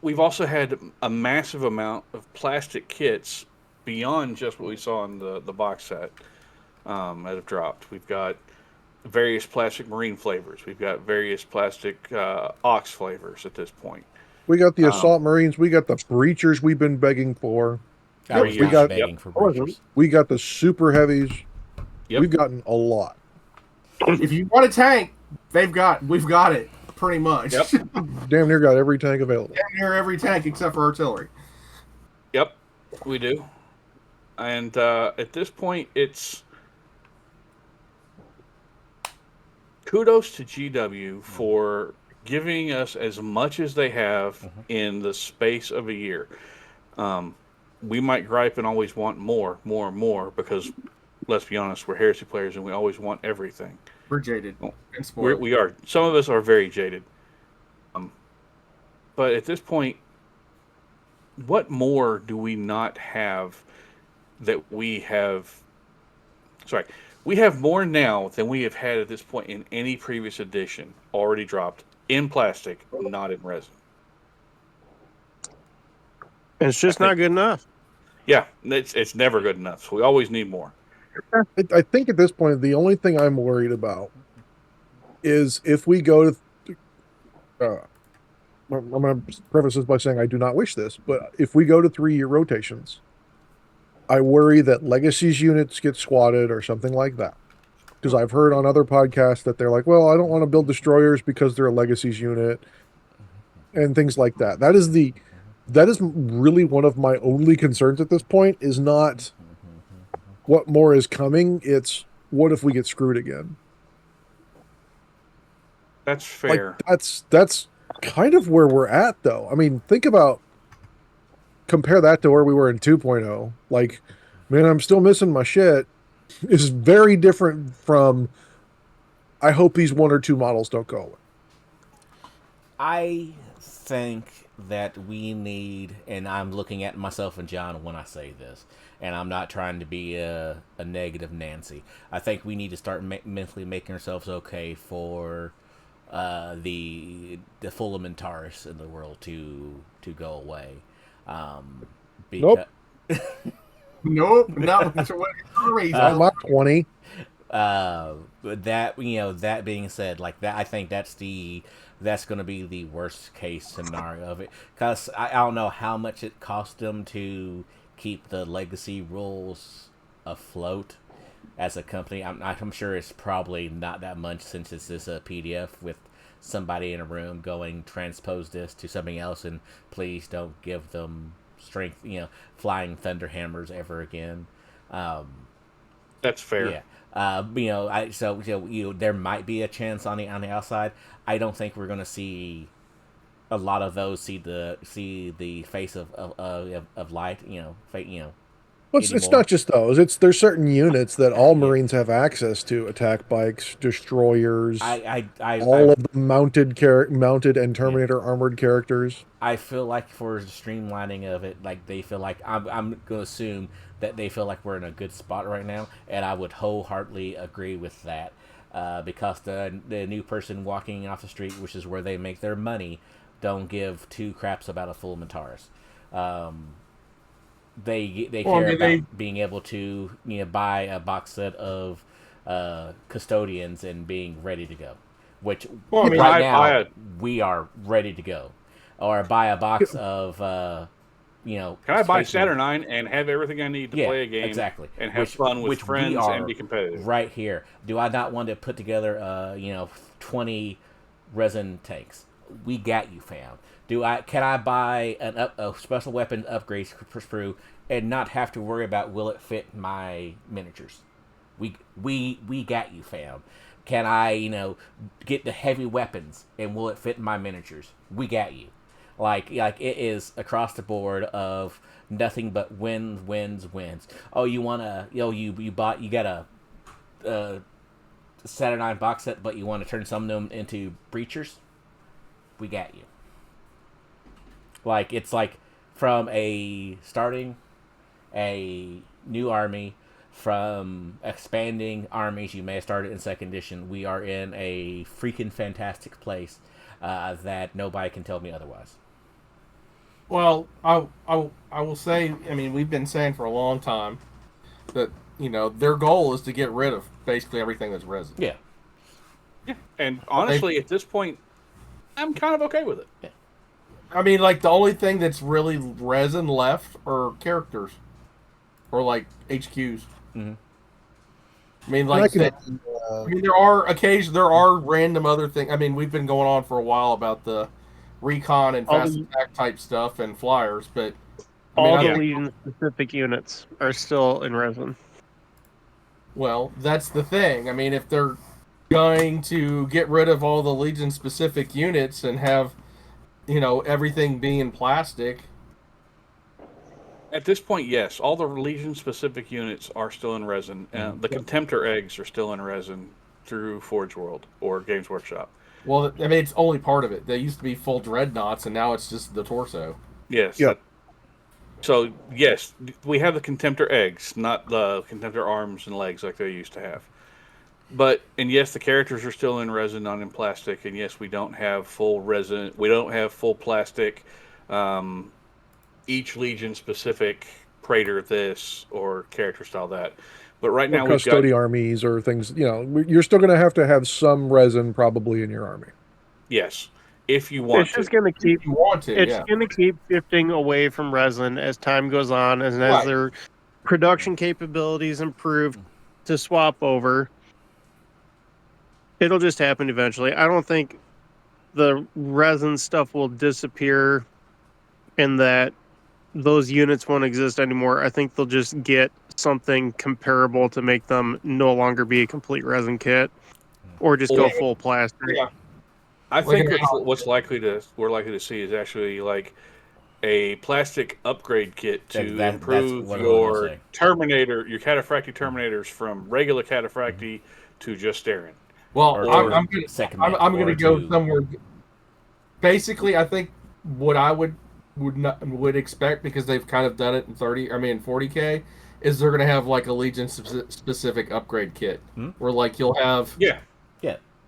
we've also had a massive amount of plastic kits beyond just what we saw in the box set that have dropped. We've got various plastic Marine flavors. We've got various plastic Ox flavors at this point. We got the Assault Marines. We got the Breachers we've been begging for. We got begging for Breachers. We got the Super Heavies. Yep. We've gotten a lot. If you want a tank, we've got it pretty much. Yep. Damn near got every tank available. Damn near every tank except for artillery. Yep, we do. And at this point, it's kudos to GW for giving us as much as they have in the space of a year. We might gripe and always want more, because let's be honest, we're Heresy players and we always want everything. We're jaded. We are. Some of us are very jaded. But at this point, what more do we not have that we have? Sorry. We have more now than we have had at this point in any previous edition already dropped in plastic, not in resin. It's just not good enough. Yeah, it's never good enough. So we always need more. I think at this point, the only thing I'm worried about is if we go to. I'm going to preface this by saying I do not wish this, but if we go to 3-year rotations, I worry that Legacies units get squatted or something like that. Because I've heard on other podcasts that they're like, well, I don't want to build destroyers because they're a Legacies unit and things like that. That is really one of my only concerns at this point, is not what more is coming. It's what if we get screwed again? That's fair. Like, that's kind of where we're at, though. I mean, compare that to where we were in 2.0. Like, man, I'm still missing my shit. Is very different from, I hope these 1 or 2 models don't go away. I think that we need, and I'm looking at myself and John when I say this, and I'm not trying to be a negative Nancy. I think we need to start mentally making ourselves okay for the Fulminataris in the world to go away. Nope. Nope. Not I'm at 20. But that being said, like that, I think that's going to be the worst case scenario of it, because I don't know how much it cost them to keep the legacy rules afloat as a company. I'm sure it's probably not that much, since it's just a PDF with somebody in a room going transpose this to something else, and please don't give them strength, flying thunder hammers ever again. That's fair. Yeah. There might be a chance on the outside. I don't think we're going to see a lot of those see the face of light. Well, it's Anymore. not just those. There's certain units that all Marines have access to: attack bikes, destroyers, all of the mounted and Terminator armored characters. I feel like for the streamlining of it, like they feel like I'm going to assume that they feel like we're in a good spot right now, and I would wholeheartedly agree with that. Because the new person walking off the street, which is where they make their money, don't give two craps about a full Mataris. They care about being able to buy a box set of custodians and being ready to go. Which right now we are ready to go, or buy a box of Can I buy Saturnine and have everything I need to play a game? Exactly. And have fun with friends and be competitive. Right here. Do I not want to put together 20 resin tanks? We got you, fam. Can I buy a special weapon upgrade sprue and not have to worry about will it fit my miniatures? We got you, fam. Can I get the heavy weapons and will it fit my miniatures? We got you. Like it is across the board of nothing but wins. Oh, you wanna you got a Saturnine box set, but you want to turn some of them into breachers? We got you. Like it's like from starting a new army, from expanding armies you may have started in second edition. We are in a freaking fantastic place that nobody can tell me otherwise. Well, I will say, I mean, we've been saying for a long time that, their goal is to get rid of basically everything that's resin. Yeah. Yeah. And honestly, at this point, I'm kind of okay with it. Yeah. I mean, like, the only thing that's really resin left are characters. Or, like, HQs. Mm-hmm. I mean, like, there are random other things. I mean, we've been going on for a while about the recon and fast attack type stuff and flyers, but all the Legion specific units are still in resin. Well, that's the thing. I mean, if they're going to get rid of all the Legion specific units and have, everything being in plastic. At this point, yes, all the Legion specific units are still in resin. The Contemptor eggs are still in resin through Forge World or Games Workshop. Well, I mean, it's only part of it. They used to be full dreadnoughts, and now it's just the torso. Yes. Yeah. So, yes, we have the Contemptor eggs, not the Contemptor arms and legs like they used to have. And yes, the characters are still in resin, not in plastic. And yes, we don't have full resin. We don't have full plastic. Each Legion specific Praetor this or character style that. But right now, we've got armies or things. You're still going to have some resin probably in your army. Yes, if you want. It's just going to keep. It's going to keep shifting away from resin as time goes on, and as their production capabilities improve to swap over. It'll just happen eventually. I don't think the resin stuff will disappear in that those units won't exist anymore. I think they'll just get something comparable to make them no longer be a complete resin kit, or just go full plastic. Yeah. I think we're likely to see is actually like a plastic upgrade kit to improve your Terminator, your Cataphractii Terminators from regular Cataphractii to just Aaron. Well, I'm going to go somewhere. Basically, I think what I would expect, because they've kind of done it in 40K, is they're going to have like a Legion specific upgrade kit where like you'll have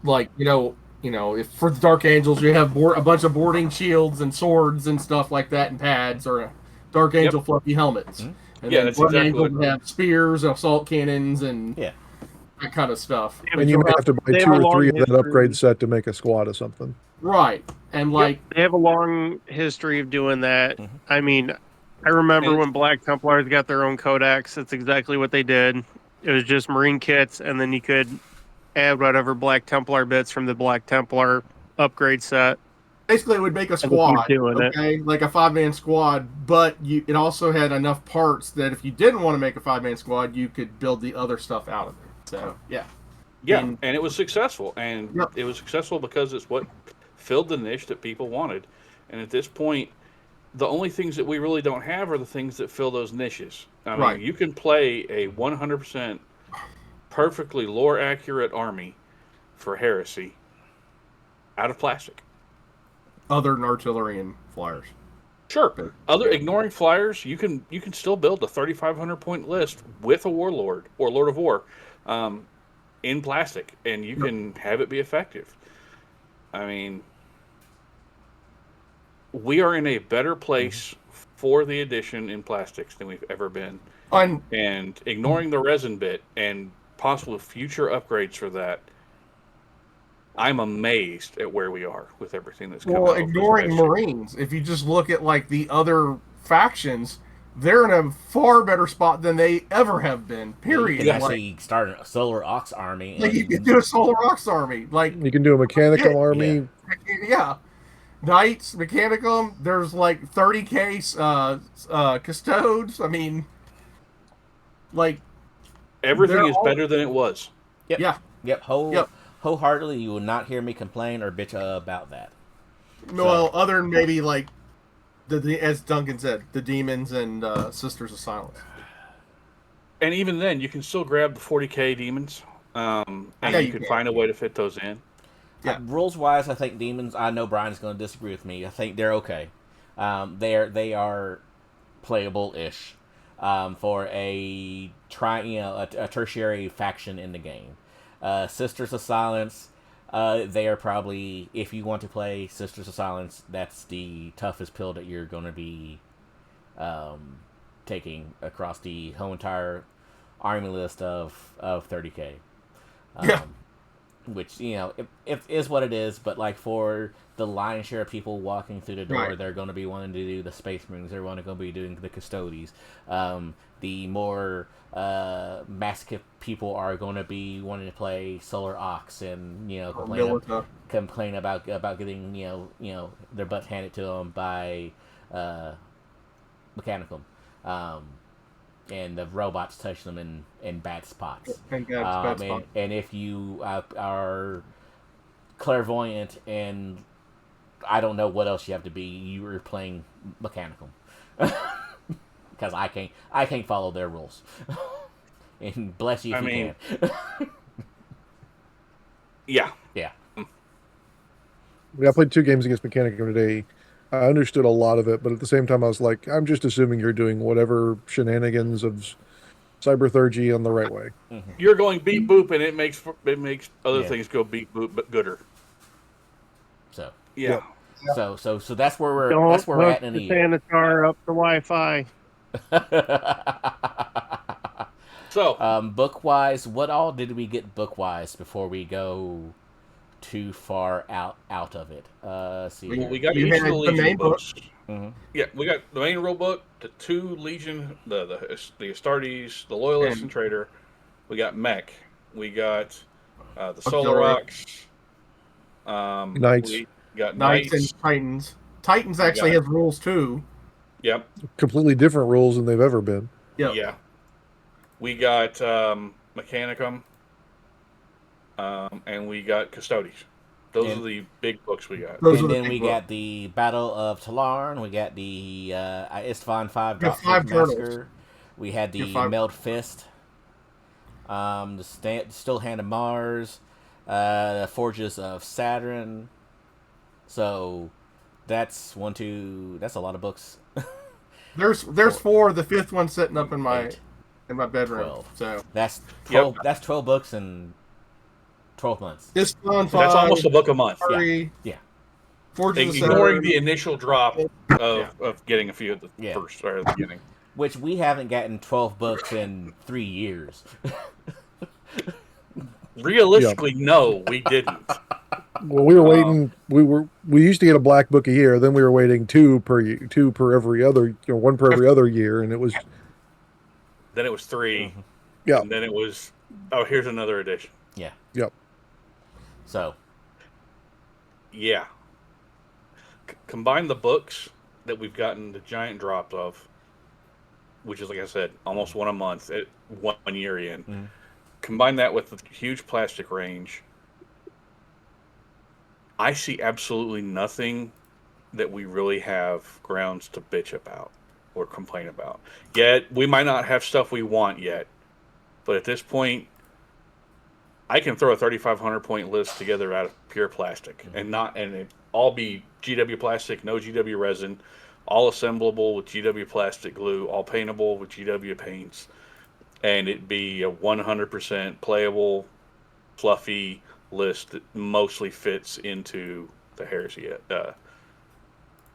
like if for the Dark Angels you have a bunch of boarding shields and swords and stuff like that and pads, or Dark Angel fluffy helmets. And then Blood Angels have spears, assault cannons, and that kind of stuff. And you may have to buy 2 or 3 of that upgrade set to make a squad or something. Right. And they have a long history of doing that. I mean, I remember when Black Templars got their own codex, that's exactly what they did. It was just Marine kits, and then you could add whatever Black Templar bits from the Black Templar upgrade set. Basically, it would make a keep squad, doing it. okay, like a 5-man squad. But it also had enough parts that if you didn't want to make a 5-man squad, you could build the other stuff out of it. So yeah, and it was successful, and Yep. it was successful because it's what filled the niche that people wanted. And at this point, the only things that we really don't have are the things that fill those niches. I mean, Right. you can play a 100% perfectly lore accurate army for Heresy out of plastic. other than artillery and flyers. Sure. But, Ignoring flyers, you can still build a 3,500 point list with a warlord or Lord of War in plastic, and you can have it be effective. I mean, we are in a better place for the edition in plastics than we've ever been. And ignoring the resin bit and possible future upgrades for that, I'm amazed at where we are with everything that's coming out. Well, ignoring Marines, if you just look at like the other factions, they're in a far better spot than they ever have been. Period. You can actually start a Solar Ox army. Like you can do a Solar Ox army. Like You can do a mechanical army. yeah. Knights, Mechanicum, there's like 30k custodes. I mean, like everything is better than it was. Yep. Yeah. Yep. Wholeheartedly, you will not hear me complain or bitch about that. Well, other than maybe like as Duncan said, the demons and Sisters of Silence. And even then, you can still grab the 40k demons, and you can find a way to fit those in. Yeah. Rules wise, I think demons. I know Brian's going to disagree with me. I think they're okay. They are playable ish for a tertiary faction in the game. Sisters of Silence, they are probably, if you want to play Sisters of Silence, that's the toughest pill that you're going to be taking across the whole entire army list of 30k. Which, it is what it is, but like for the lion's share of people walking through the door, Right. they're going to be wanting to do the Space Marines, they're going to be doing the Custodies. The more masochist people are going to be wanting to play Solar Ox and complain about getting their butt handed to them by Mechanicum, and the robots touch them in bad spots. And if you are clairvoyant and I don't know what else you have to be, you are playing Mechanicum. Because I can't follow their rules. And bless you if you can. Yeah. I played 2 games against Mechanicum today. I understood a lot of it, but at the same time, I was like, I'm just assuming you're doing whatever shenanigans of cyberthurgy on the right way. Mm-hmm. You're going beep boop, and it makes other things go beep boop, but gooder. So yeah. So that's where we're at in the year. Sanitar up the Wi-Fi. So book wise, what all did we get book wise before we go too far out of it? See, we got each of the Legion books. Mm-hmm. Yeah, we got the main rule book, the 2 Legion, the Astartes, the Loyalist and Traitor. We got Mech. We got the Solar Ox. Knights. We got Knights and Titans. Titans actually have rules too. Yep. Completely different rules than they've ever been. Yep. Yeah. We got Mechanicum. And we got Custodies. Those are the big books we got. And then we got the Battle of Talarn. We got the Istvan 5 Dropship Massacre. We had the Meld Fist. The Still Hand of Mars. The Forges of Saturn. So that's that's a lot of books. There's 4. The 5th one sitting up in my bedroom. 12. So that's 12. That's 12 books in 12 months. This one, that's almost a book a month. Yeah. Ignoring the initial drop of getting a few at the first or at the beginning. Which we haven't gotten 12 books in 3 years. Realistically, no, we didn't. Well, we were waiting. We used to get a black book a year. Then we were waiting 2 per every other, 1 per every other year, and it was. Then it was 3. Mm-hmm. Yeah. And then it was, here's another edition. Yeah. Yep. So, Yeah. Combine the books that we've gotten the giant drops of, which is, like I said, almost one a month at 1 year in. Mhm. Combine that with the huge plastic range. I see absolutely nothing that we really have grounds to bitch about or complain about. Yet, we might not have stuff we want yet. But at this point, I can throw a 3,500 point list together out of pure plastic, and it all be GW plastic, no GW resin, all assemblable with GW plastic glue, all paintable with GW paints, and it be a 100% playable, fluffy list that mostly fits into the Heresy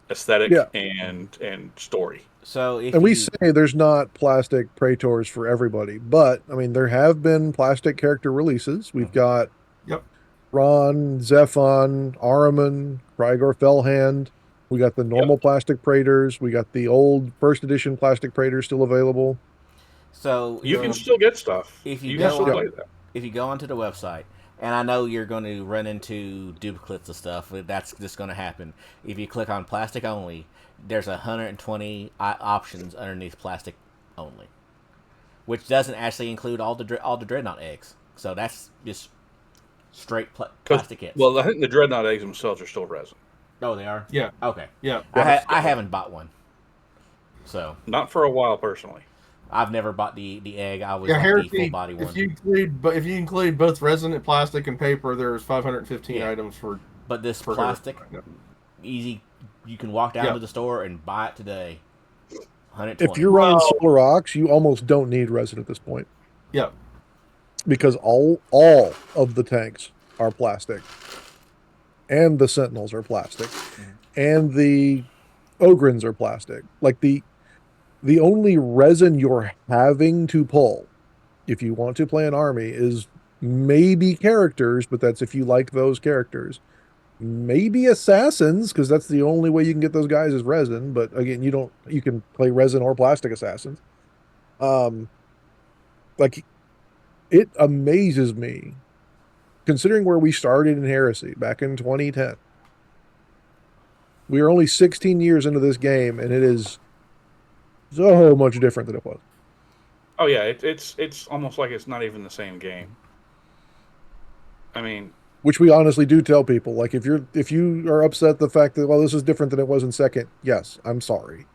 aesthetic Yeah. and story. So if And we you, say there's not plastic Praetors for everybody, but I mean there have been plastic character releases. We've got Yep. Ron, Zephon, Ahriman, Krygor Fellhand. We got the normal plastic Praetors. We got the old first edition plastic Praetors still available. so You can still get stuff. if you You go can still on, play that. if you go onto the website, and I know you're going to run into duplicates of stuff, but that's just going to happen. If you click on plastic only, there's 120 options underneath plastic only, which doesn't actually include all the dreadnought eggs. So that's just straight plastic kits. Well, I think the Dreadnought eggs themselves are still resin. Oh, they are. Yeah. Okay. Yeah. I haven't bought one, so Not for a while, personally. I've never bought the egg. I was Yeah, like the full Heresy. body one. If you include both resin and plastic and paper, there's 515 items for. But this for plastic, Heresy. easy. You can walk down Yeah. to the store and buy it today. 120. If you're running Solar Ox, you almost don't need resin at this point Yeah. because all of the tanks are plastic, and the Sentinels are plastic, and the Ogrins are plastic. Like the only resin you're having to pull if you want to play an army is maybe characters, but that's if you like those characters. Maybe assassins, because that's the only way you can get those guys is resin. But again, you can play resin or plastic assassins. Like it amazes me, considering where we started in Heresy back in 2010. We are only 16 years into this game, and it is so much different than it was. Oh yeah, it's almost like it's not even the same game. I mean, Which we honestly do tell people. Like if you are upset the fact that, well, this is different than it was in second, yes, I'm sorry.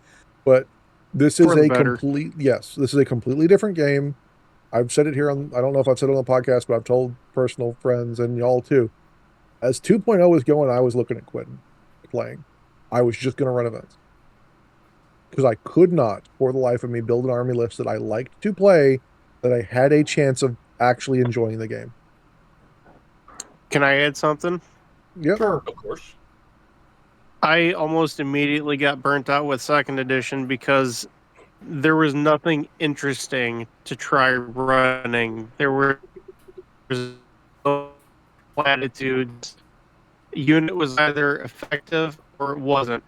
But this is For the better. this is a completely different game. I've said it here I don't know if I've said it on the podcast, but I've told personal friends and y'all too. As 2.0 was going, I was looking at quitting playing. I was just going to run events. Because I could not, for the life of me, build an army list that I liked to play, that I had a chance of actually enjoying the game. Can I add something? Yep. Sure. of course. I almost immediately got burnt out with second edition because there was nothing interesting to try running. There were no platitudes. Unit was either effective or it wasn't.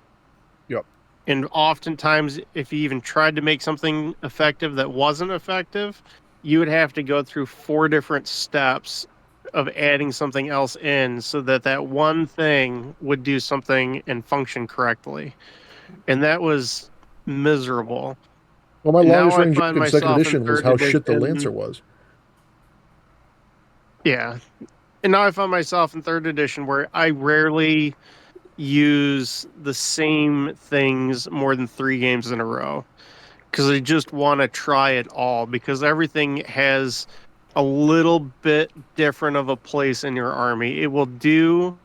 Yep. And oftentimes, if you even tried to make something effective that wasn't effective, you would have to go through 4 different steps of adding something else in so that one thing would do something and function correctly. And that was miserable. Well, my Now longest I range find in second myself in edition was third how shit the edition. Lancer was. Yeah. And now I find myself in third edition where I rarely use the same things more than 3 games in a row. Because I just want to try it all. Because everything has a little bit different of a place in your army. It will do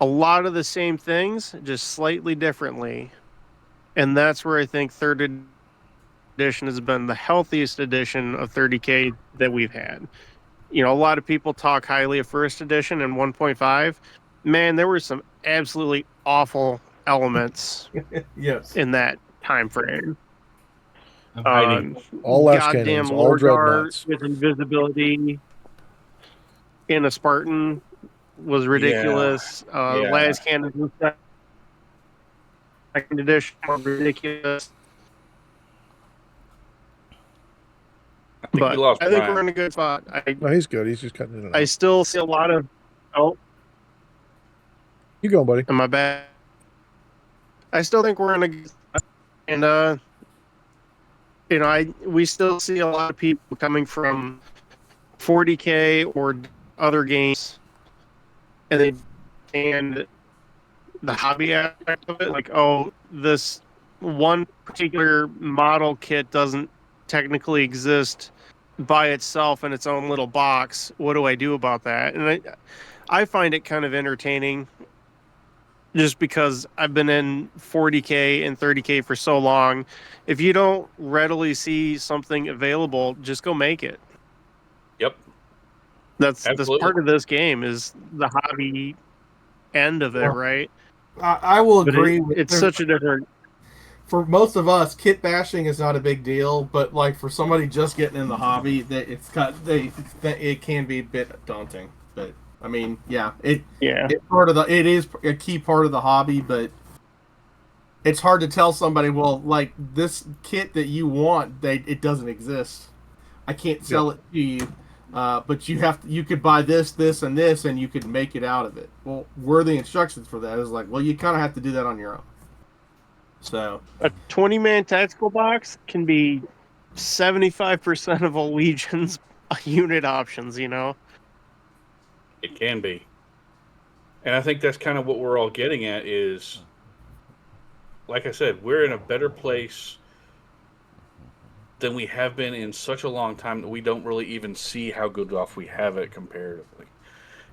a lot of the same things, just slightly differently. And that's where I think third edition has been the healthiest edition of 30K that we've had. You know, a lot of people talk highly of first edition and 1.5. Man, there were some absolutely awful elements Yes. in that time frame. All lash Goddamn cannons, all Lord Guard dreadnoughts. with invisibility in a Spartan was ridiculous. Yeah. Las cannons in second edition were ridiculous. I think But we lost I think Brian. we're in a good spot. No, he's good. He's just cutting in and out. I still see a lot of. Oh, I think we lost Brian. I still see a lot of. I think we lost Brian. I still see a lot of. You go, buddy. Am I bad? I still think we're in a good spot. And we still see a lot of people coming from 40K or other games, and the hobby aspect of it, like, oh, this one particular model kit doesn't technically exist by itself in its own little box. What do I do about that? And I find it kind of entertaining, just because I've been in 40K and 30K for so long. If you don't readily see something available, just go make it. Yep. That's Absolutely. part of this game is the hobby end of it, Well, right? I will But agree. it's such a different. For most of us, kit bashing is not a big deal, but like for somebody just getting in the hobby, it can be a bit daunting. But I mean, yeah, it is a key part of the hobby, but it's hard to tell somebody, well, like this kit that you want, it doesn't exist. I can't sell it to you, but you could buy this, and this, and you could make it out of it. Well, where are the instructions for that? It's like, well, you kind of have to do that on your own. So A 20-man tactical box can be 75% of a Legion's unit options, It can be. And I think that's kind of what we're all getting at is, like I said, we're in a better place than we have been in such a long time that we don't really even see how good off we have it comparatively.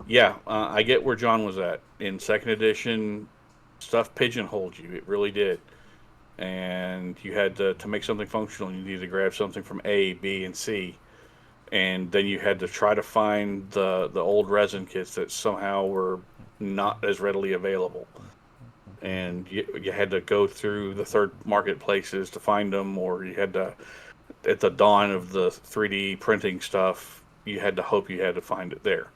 Yeah, I get where John was at. In 2nd edition, stuff pigeonholed you. It really did. And you had to make something functional, you needed to grab something from A, B, and C. And then you had to try to find the old resin kits that somehow were not as readily available. And you had to go through the third marketplaces to find them, or you had to, at the dawn of the 3D printing stuff, you had to hope you had to find it there.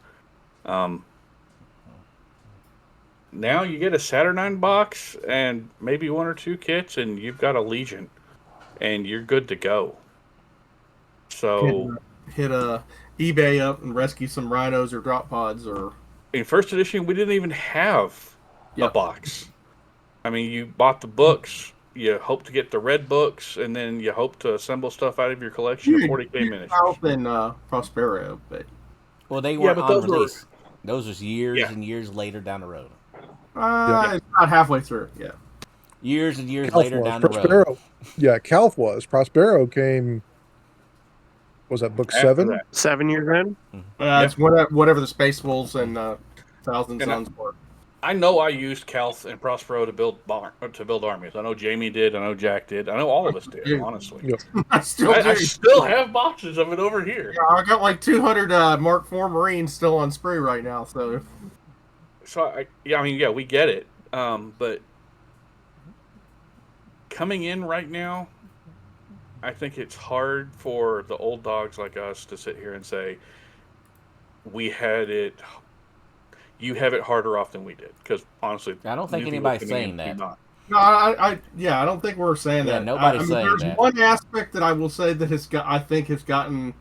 Now you get a Saturnine box and maybe 1 or 2 kits, and you've got a Legion, and you're good to go. So hit a eBay up and rescue some rhinos or drop pods. Or in 1st edition, we didn't even have a box. I mean, you bought the books, you hope to get the red books, and then you hope to assemble stuff out of your collection of 40K miniatures. And Prospero, but they weren't on release. Those was years and years later down the road. It's not halfway through. Yeah, years and years Calf later was. down the Prospero. road. Yeah, Calf was. Prospero came. Was that book 7? 7 years in. It's whatever the Space Wolves and Thousand Suns were. I know I used Calth and Prospero to build armies. I know Jamie did. I know Jack did. I know all of us did. Honestly, I still have boxes of it over here. Yeah, I got like 200 Mark IV Marines still on spree right now. So we get it. But coming in right now, I think it's hard for the old dogs like us to sit here and say we had it. You have it harder off than we did, because honestly, I don't think anybody's saying that. No, I don't think we're saying that. Nobody's saying there's that. One aspect that I will say that I think has gotten,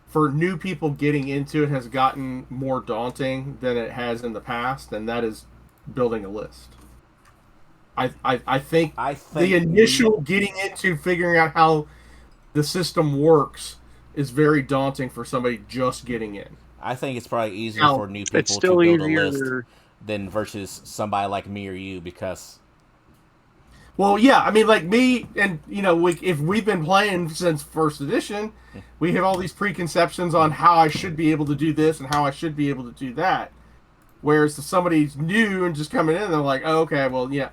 for new people getting into it, has gotten more daunting than it has in the past, and that is building a list. I think the initial getting into figuring out how the system works is very daunting for somebody just getting in. I think it's probably easier for new people to build a list than versus somebody like me or you, because... Well, yeah, I mean, like me, and, if we've been playing since 1st edition, we have all these preconceptions on how I should be able to do this and how I should be able to do that. Whereas if somebody's new and just coming in, they're like, oh, okay, well, yeah.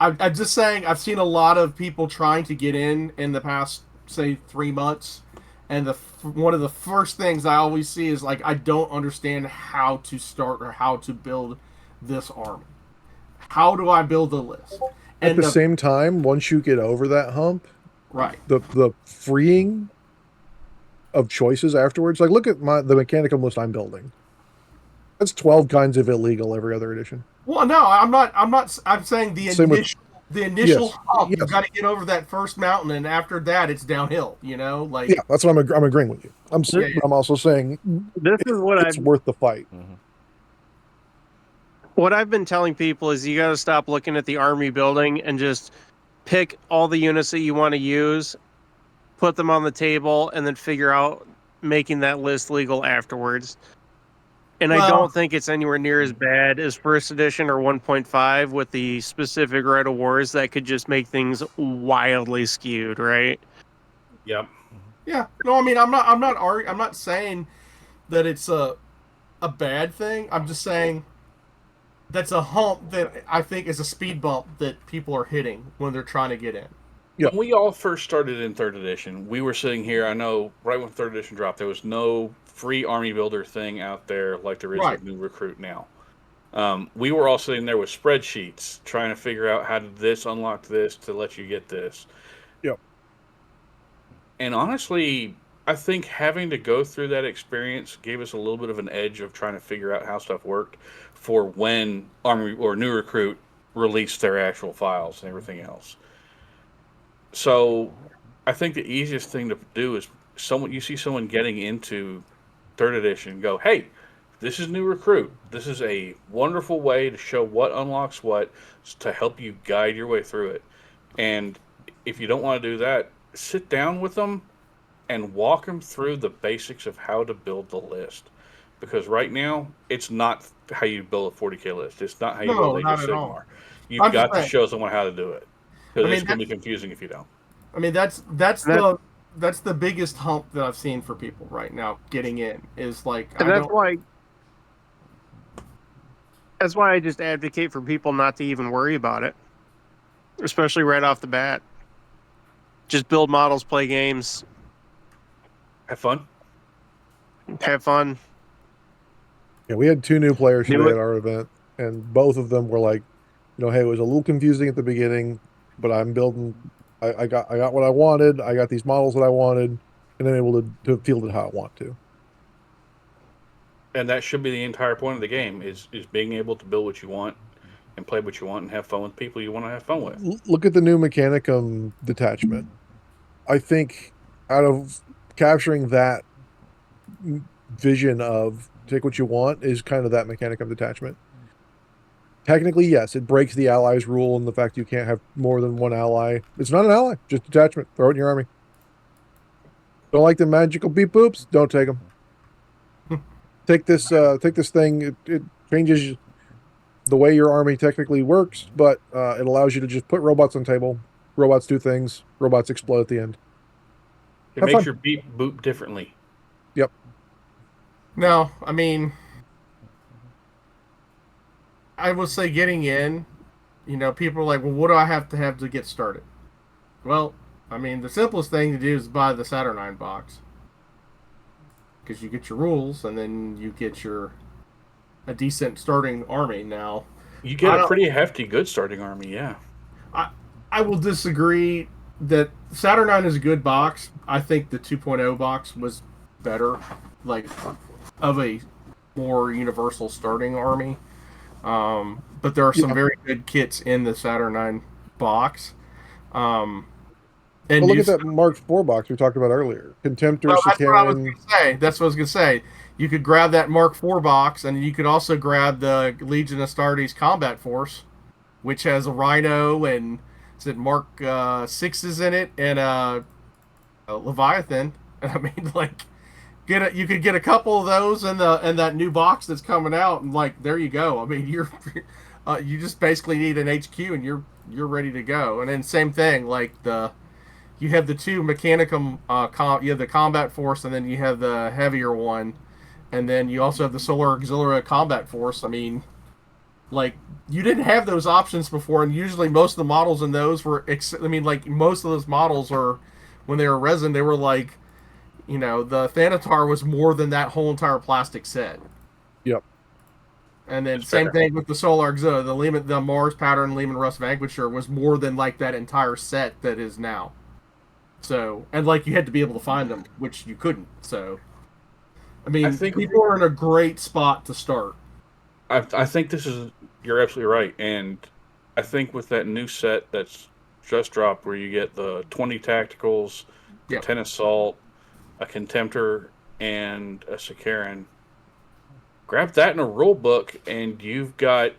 I'm just saying, I've seen a lot of people trying to get in the past, say, 3 months. And one of the first things I always see is, like, I don't understand how to start or how to build this army. How do I build a list? At the same time, once you get over that hump, right, the freeing of choices afterwards. Like, look at the mechanical list I'm building. That's 12 kinds of illegal every other edition. Well, no, I'm not. I'm saying the initial hump. Yes. You've got to get over that first mountain, and after that, it's downhill. Like, yeah, that's what I'm agreeing with you. I'm also saying this is what it's worth the fight. Mm-hmm. What I've been telling people is you got to stop looking at the army building and just pick all the units that you want to use, put them on the table, and then figure out making that list legal afterwards. And I don't think it's anywhere near as bad as First Edition or 1.5 with the specific Right of Wars that could just make things wildly skewed, right? Yep. Yeah. No, I mean, I'm not saying that it's a bad thing. I'm just saying that's a hump that I think is a speed bump that people are hitting when they're trying to get in. When we all first started in 3rd edition, we were sitting here, I know, right when 3rd edition dropped, there was no free army builder thing out there like there is with New Recruit now. We were all sitting there with spreadsheets trying to figure out how did this unlock this to let you get this. Yep. And honestly, I think having to go through that experience gave us a little bit of an edge of trying to figure out how stuff worked for when Army or New Recruit released their actual files and everything else. So I think the easiest thing to do is you see someone getting into 3rd edition, go, hey, this is New Recruit. This is a wonderful way to show what unlocks what to help you guide your way through it. And if you don't want to do that, sit down with them and walk them through the basics of how to build the list. Because right now, it's not how you build a 40K list. It's not how you build Age of Sigmar. You've got to show someone how to do it. Because it's going to be confusing if you don't. I mean, that's the biggest hump that I've seen for people right now getting in is like. And that's why I just advocate for people not to even worry about it, especially right off the bat. Just build models, play games, have fun. Yeah, we had 2 new players today at our event, and both of them were like, hey, it was a little confusing at the beginning, but I'm building. I got what I wanted. I got these models that I wanted, and I'm able to field it how I want to. And that should be the entire point of the game: is being able to build what you want and play what you want and have fun with people you want to have fun with. Look at the new Mechanicum detachment. I think out of capturing that vision of take what you want is kind of that Mechanicum detachment. Technically, yes, it breaks the allies rule and the fact you can't have more than one ally. It's not an ally, just detachment. Throw it in your army. Don't like the magical beep boops? Don't take them. Take this thing. It changes the way your army technically works, but it allows you to just put robots on the table. Robots do things. Robots explode at the end. It makes your beep boop differently. Yep. No, I mean, I will say getting in, people are like, well, what do I have to get started? Well, I mean, the simplest thing to do is buy the Saturnine box. Because you get your rules, and then you get a decent starting army now. You get a pretty hefty, good starting army, yeah. I will disagree that Saturnine is a good box. I think the 2.0 box was better, like, of a more universal starting army. But there are some very good kits in the Saturnine box. And look at that Mark IV box we talked about earlier. Contemptor, that's what I was going to say. That's what I was going to say. You could grab that Mark IV box, and you could also grab the Legion Astartes Combat Force, which has a Rhino and Mark 6s in it, and a Leviathan. And I mean, like, you could get a couple of those in that new box that's coming out, and like, there you go. I mean, you just basically need an HQ, and you're ready to go. And then same thing, like you have the 2 Mechanicum, you have the Combat Force, and then you have the heavier one, and then you also have the Solar Auxiliary Combat Force. I mean, like, you didn't have those options before, and usually most of the models in those were, like, most of those models are, when they were resin, they were like, the Thanatar was more than that whole entire plastic set. Yep. And then same thing with the Solar Auxiliary, the Mars Pattern Lehman Russ Vanquisher was more than like that entire set that is now. So, and like, you had to be able to find them, which you couldn't. So, I mean, I think people are in a great spot to start. I think you're absolutely right. And I think with that new set that's just dropped, where you get the 20 tacticals, the 10 assault, a Contemptor, and a Sakaran, grab that in a rule book, and you've got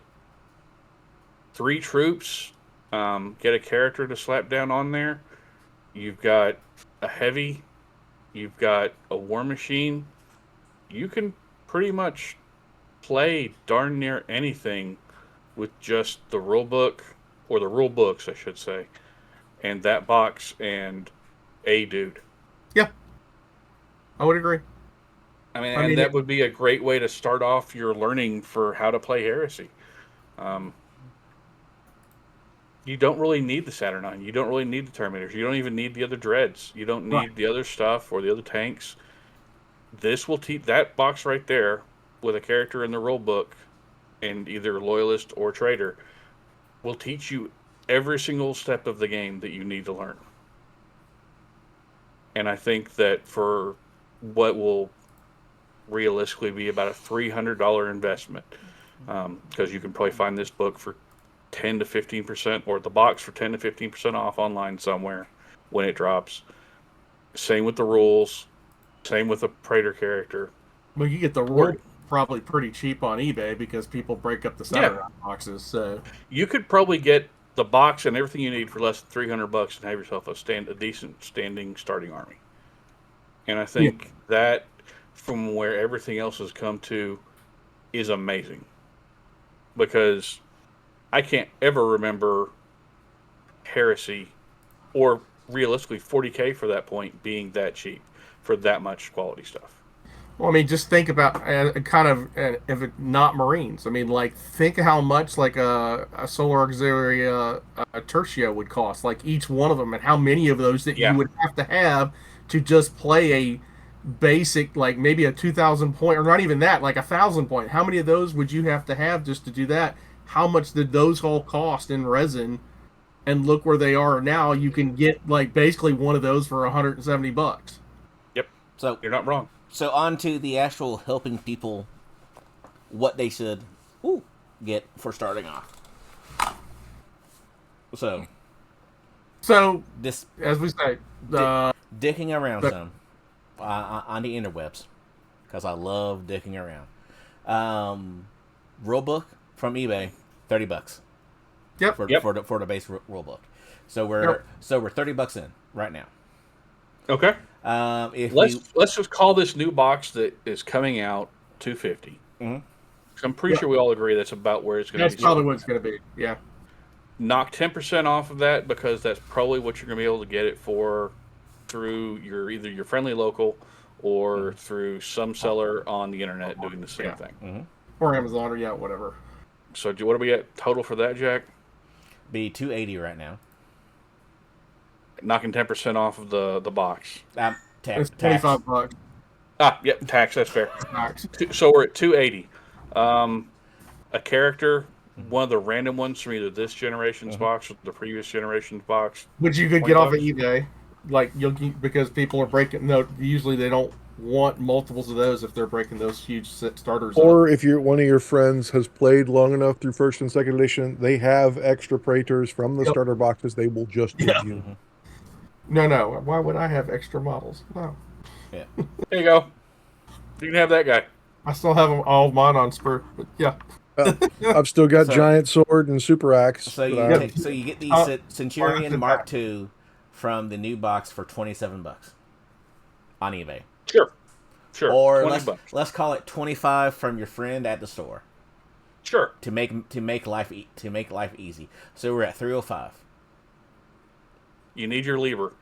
3 troops, get a character to slap down on there. You've got a heavy, you've got a war machine. You can pretty much play darn near anything with just the rule book, or the rule books, I should say, and that box and a dude. Yeah, I would agree. I mean, that would be a great way to start off your learning for how to play Heresy. You don't really need the Saturnine. You don't really need the Terminators. You don't even need the other dreads. You don't need the other stuff or the other tanks. This will teach that box right there with a character in the rule book and either loyalist or traitor will teach you every single step of the game that you need to learn. And I think that for what will realistically be about a $300 investment, because you can probably find this book for 10 to 15%, or the box for 10 to 15% off online somewhere when it drops. Same with the rules. Same with the Praetor character. Well, you get the rule probably pretty cheap on eBay because people break up the Saturday boxes. So you could probably get the box and everything you need for less than $300 and have yourself a decent standing starting army. And I think that, from where everything else has come to, is amazing. Because I can't ever remember Heresy, or realistically $40K for that point, being that cheap for that much quality stuff. Well, I mean, just think about if it not Marines. I mean, like, think how much like a Solar Auxiliary a Tertio would cost, like each one of them, and how many of those that you would have to just play a basic, like maybe a 2,000 point, or not even that, like 1,000 point. How many of those would you have just to do that? How much did those all cost in resin? And look where they are now. You can get like basically one of those for $170. Yep. So you're not wrong. So on to the actual helping people what they should get for starting off. So this, as we say, dicking around some on the interwebs, because I love dicking around. Rule book from eBay, $30. Yep. For the base rule book. So we're $30 in right now. Okay. Let's just call this new box that is coming out $250. Mm-hmm. I'm pretty sure we all agree that's about where it's going to be. That's probably what it's going to be. Yeah. Knock 10% off of that, because that's probably what you're going to be able to get it for through either your friendly local or through some seller on the internet doing the same thing. Mm-hmm. Or Amazon, or whatever. So what do we get total for that, Jack? Be $280 right now. Knocking 10% off of the box. It's $25. Yep, tax. That's fair. Tax. So we're at $280. A character, one of the random ones from either this generation's box or the previous generation's box, which you could get off of eBay, like because people are breaking. No, usually they don't want multiples of those if they're breaking those huge starters. Or if one of your friends has played long enough through first and second edition, they have extra Praetors from the starter boxes. They will just give you. No. Why would I have extra models? No. Yeah. There you go. You can have that guy. I still have all of mine on Spur, but yeah. I've still got Giant Sword and Super Axe. So you get the Centurion Mark II from the new box for $27 on eBay. Sure. Or let's call it $25 from your friend at the store. Sure. To make life easy. So we're at $305. You need your lever.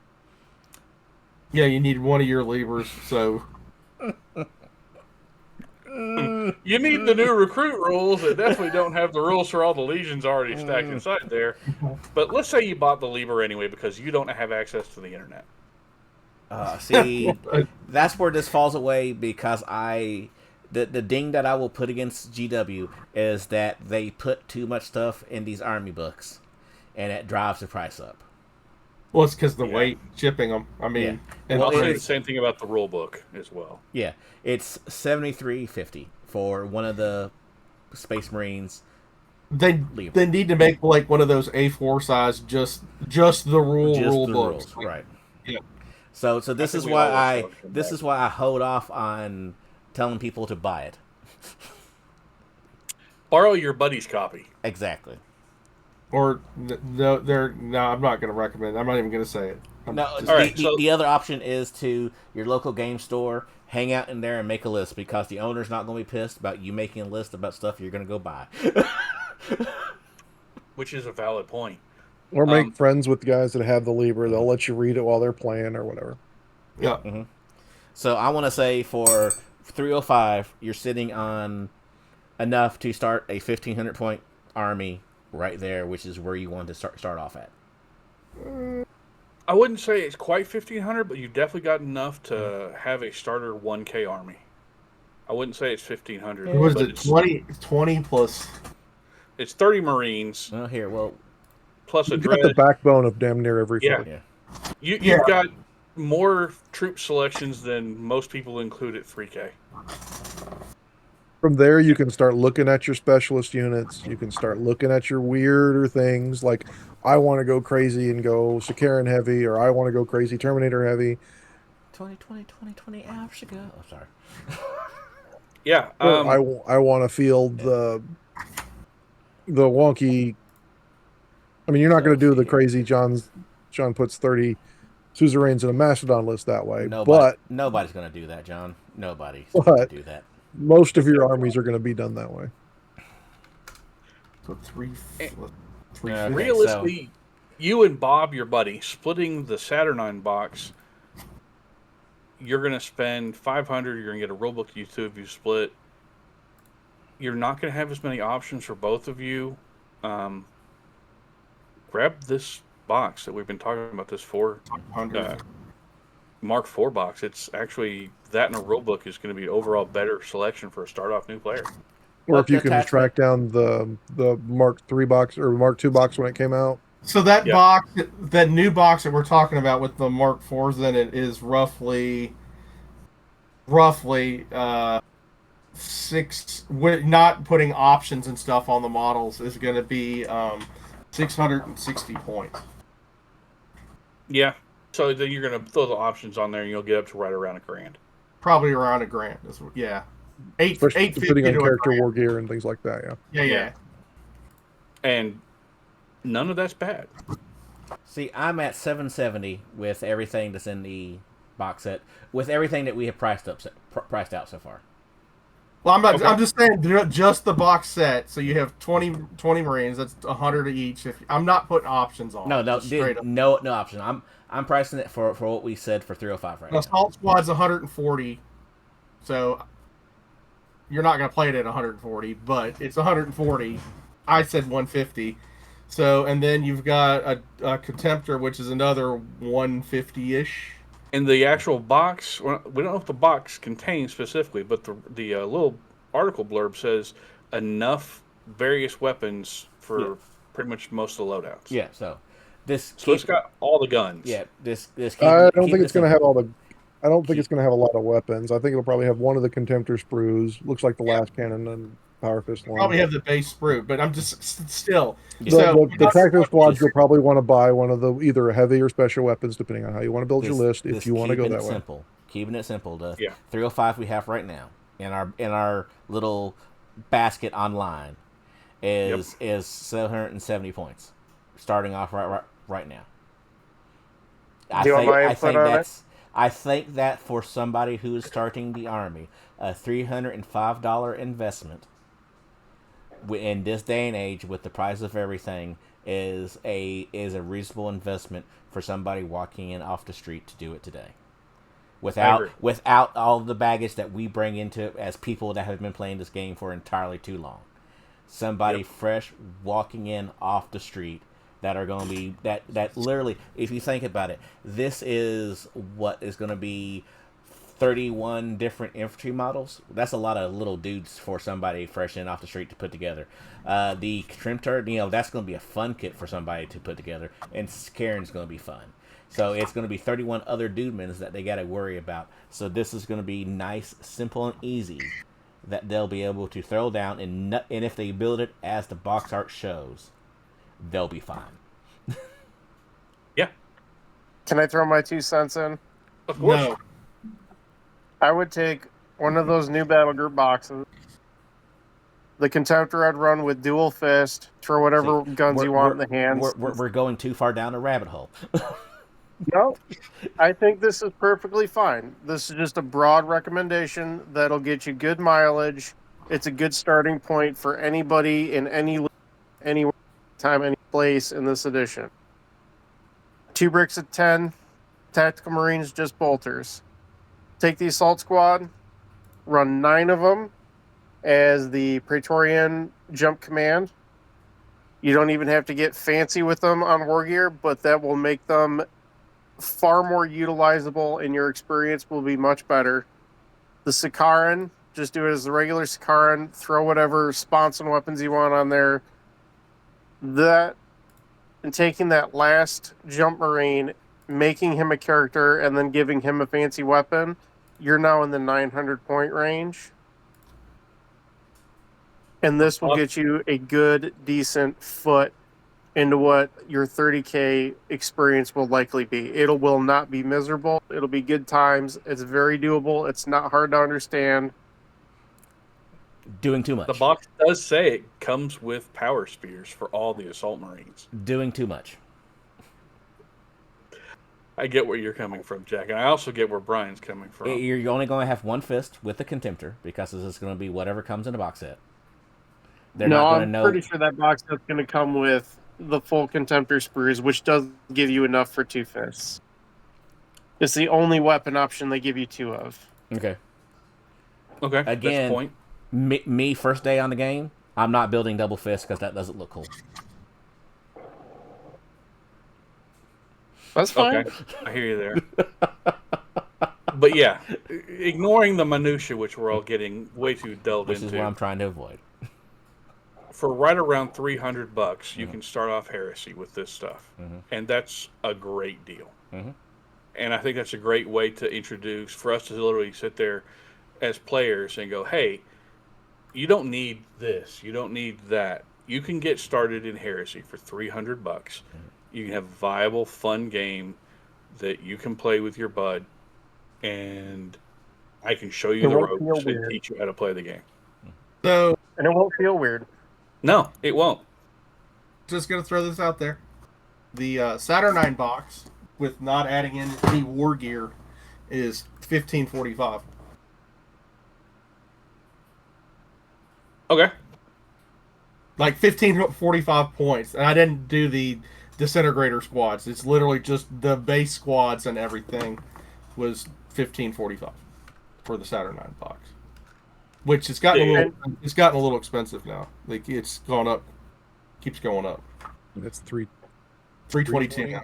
Yeah, you need one of your levers. So you need the new recruit rules. They definitely don't have the rules for all the legions already stacked inside there. But let's say you bought the lever anyway because you don't have access to the internet. See, that's where this falls away, because the ding that I will put against GW is that they put too much stuff in these army books, and it drives the price up. Well, it's because the weight shipping them. I mean, and I'll say the same thing about the rule book as well. Yeah, it's $73.50 for one of the Space Marines. They need to make like one of those A4 size, just the rule books, right? Yeah. So this is why I hold off on telling people to buy it. Borrow your buddy's copy. Exactly. Or no, I'm not going to recommend. I'm not even going to say it. No, All right, so- the other option is to your local game store, hang out in there and make a list, because the owner's not going to be pissed about you making a list about stuff you're going to go buy. Which is a valid point. Or make friends with guys that have the Libra. They'll let you read it while they're playing or whatever. Yeah. Mm-hmm. So I want to say for 305, you're sitting on enough to start a 1,500 point army right there, which is where you want to start off at. I wouldn't say it's quite 1,500, but you've definitely got enough to have a starter 1K army. I wouldn't say it's 1,500. What is it? 20 plus. It's 30 Marines. Well, here, well, plus a You've got the backbone of damn near every fight. yeah. You've got more troop selections than most people include at 3K. From there, you can start looking at your specialist units. You can start looking at your weirder things, like I want to go crazy and go Sakaran heavy, or I want to go crazy Terminator heavy. 20 hours ago. Oh, sorry. Yeah. I want to field the wonky. I mean, you're not going to do the crazy John puts 30 suzerains in a Mastodon list that way. Nobody's going to do that, John. Nobody's going to do that. Most of your armies are going to be done that way. So three. Realistically, you and Bob, your buddy, splitting the Saturnine box, you're going to spend 500. You're going to get a rulebook. You two of you split. You're not going to have as many options for both of you. Grab this box that we've been talking about. This Mark IV box. It's actually that in a rulebook is going to be overall better selection for a start off new player. Or if you can just track down the Mark III box or Mark II box when it came out. So that box, that new box that we're talking about with the Mark IVs in it, is roughly 6. Not putting options and stuff on the models is going to be 660 points. Yeah. So then you're going to throw the options on there, and you'll get up to right around $1,000. Probably around $1,000. Yeah. Depending on character war gear and things like that. Yeah. And none of that's bad. See, I'm at 770 with everything that's in the box set, with everything that we have priced out so far. Well, I'm just saying, just the box set. So you have 20 Marines. That's 100 each. I'm not putting options on. No option. I'm pricing it for what we said for 305 right now. Assault Squad's 140. So you're not going to play it at 140, but it's 140. I said 150. So, and then you've got a Contemptor, which is another 150-ish. In the actual box, we don't know if the box contains specifically, but the little article blurb says enough various weapons for pretty much most of the loadouts. Yeah, so it's got all the guns. Yeah, this. I don't think it's going to have all the. I don't think it's going to have a lot of weapons. I think it'll probably have one of the Contemptor sprues. Looks like the last cannon and Power Fist one. Probably have the base sprue, but I'm just still. The tractor squads you'll probably want to buy one of the either heavy or special weapons, depending on how you want to build your list. If you want to go that way, Keeping it simple. The 305 we have right now in our little basket online is 770 points, starting off right now. I think that for somebody who is starting the army, a $305 investment in this day and age with the price of everything is a reasonable investment for somebody walking in off the street to do it today. Without all the baggage that we bring into it as people that have been playing this game for entirely too long. Somebody fresh walking in off the street that are going to be that literally, if you think about it, this is what is going to be 31 different infantry models. That's a lot of little dudes for somebody fresh in off the street to put together. The Contemptor, that's going to be a fun kit for somebody to put together, and Karen's going to be fun. So it's going to be 31 other dudemans that they got to worry about. So this is going to be nice, simple, and easy that they'll be able to throw down, and if they build it as the box art shows, they'll be fine. Yeah. Can I throw my 2 cents in? Of course. No. I would take one of those new battle group boxes The Contemptor I'd run with dual fist, throw whatever guns you want in the hands. We're going too far down a rabbit hole. No, I think this is perfectly fine. This is just a broad recommendation that'll get you good mileage. It's a good starting point for anybody in any time, any place in this edition. 2 bricks at 10, Tactical Marines, just bolters. Take the Assault Squad, run 9 of them as the Praetorian Jump Command. You don't even have to get fancy with them on War Gear, but that will make them far more utilizable, and your experience will be much better. The Sikaran, just do it as the regular Sikaran. Throw whatever sponson weapons you want on there. That, and taking that last Jump Marine, making him a character, and then giving him a fancy weapon, you're now in the 900 point range. And this will get you a good, decent foot into what your 30K experience will likely be. It will not be miserable. It'll be good times. It's very doable. It's not hard to understand. Doing too much. The box does say it comes with power spears for all the Assault Marines. Doing too much. I get where you're coming from, Jack, and I also get where Brian's coming from. You're only going to have one fist with the Contemptor, because this is going to be whatever comes in the box set. They're not going to know. I'm pretty sure that box set's going to come with the full Contemptor sprues, which does give you enough for 2 fists. It's the only weapon option they give you 2 of. Okay. Okay. Again, that's point. Me first day on the game, I'm not building double fist because that doesn't look cool. That's fine. Okay. I hear you there. But yeah, ignoring the minutia, which we're all getting way too delved into. Which is what I'm trying to avoid. For right around $300, you can start off Heresy with this stuff. And that's a great deal. And I think that's a great way to introduce, for us to literally sit there as players and go, hey, you don't need this, you don't need that. You can get started in Heresy for $300. You can have a viable, fun game that you can play with your bud, and I can show you the ropes and teach you how to play the game. So, and it won't feel weird. No, it won't. Just gonna throw this out there. The Saturnine box, with not adding in any war gear, is $15.45. Okay. Like 15.45 points, and I didn't do the disintegrator squads. It's literally just the base squads and everything was $15.45 for the Saturnine box. Which it's gotten a little expensive now. Like it's gone up, keeps going up. That's $322 now.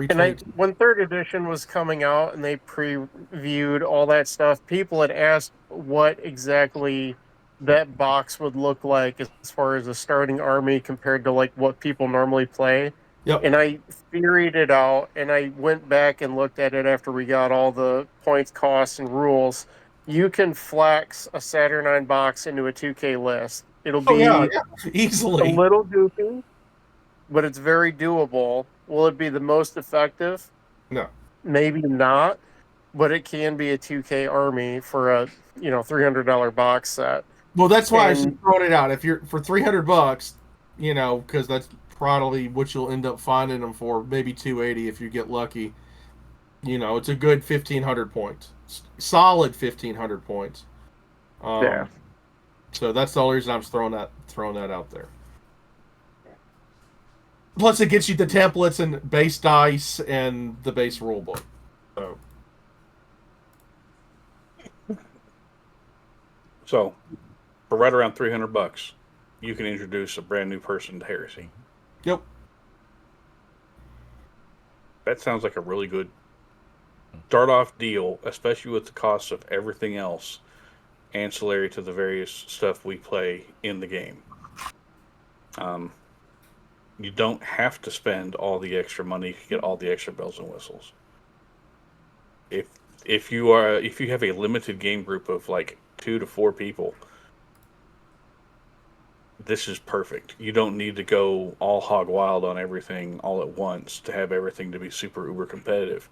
And when 3rd edition was coming out and they previewed all that stuff, people had asked what exactly that box would look like as far as a starting army compared to like what people normally play. Yep. And I figured it out, and I went back and looked at it after we got all the points, costs, and rules. You can flex a Saturnine box into a 2K list. It'll be easily a little goofy, but it's very doable. Will it be the most effective? No. Maybe not, but it can be a 2K army for a $300 box set. Well, that's why I should throw it out. If you're for $300, because that's probably what you'll end up finding them for, maybe $280 if you get lucky. It's a good 1,500 points, solid 1,500 points. Yeah. So that's the only reason I'm throwing that out there. Plus, it gets you the templates and base dice and the base rule book. So, for right around $300, you can introduce a brand new person to Heresy. Yep. That sounds like a really good start-off deal, especially with the cost of everything else ancillary to the various stuff we play in the game. You don't have to spend all the extra money to get all the extra bells and whistles. If you have a limited game group of like 2 to 4 people, this is perfect. You don't need to go all hog wild on everything all at once to have everything to be super uber competitive,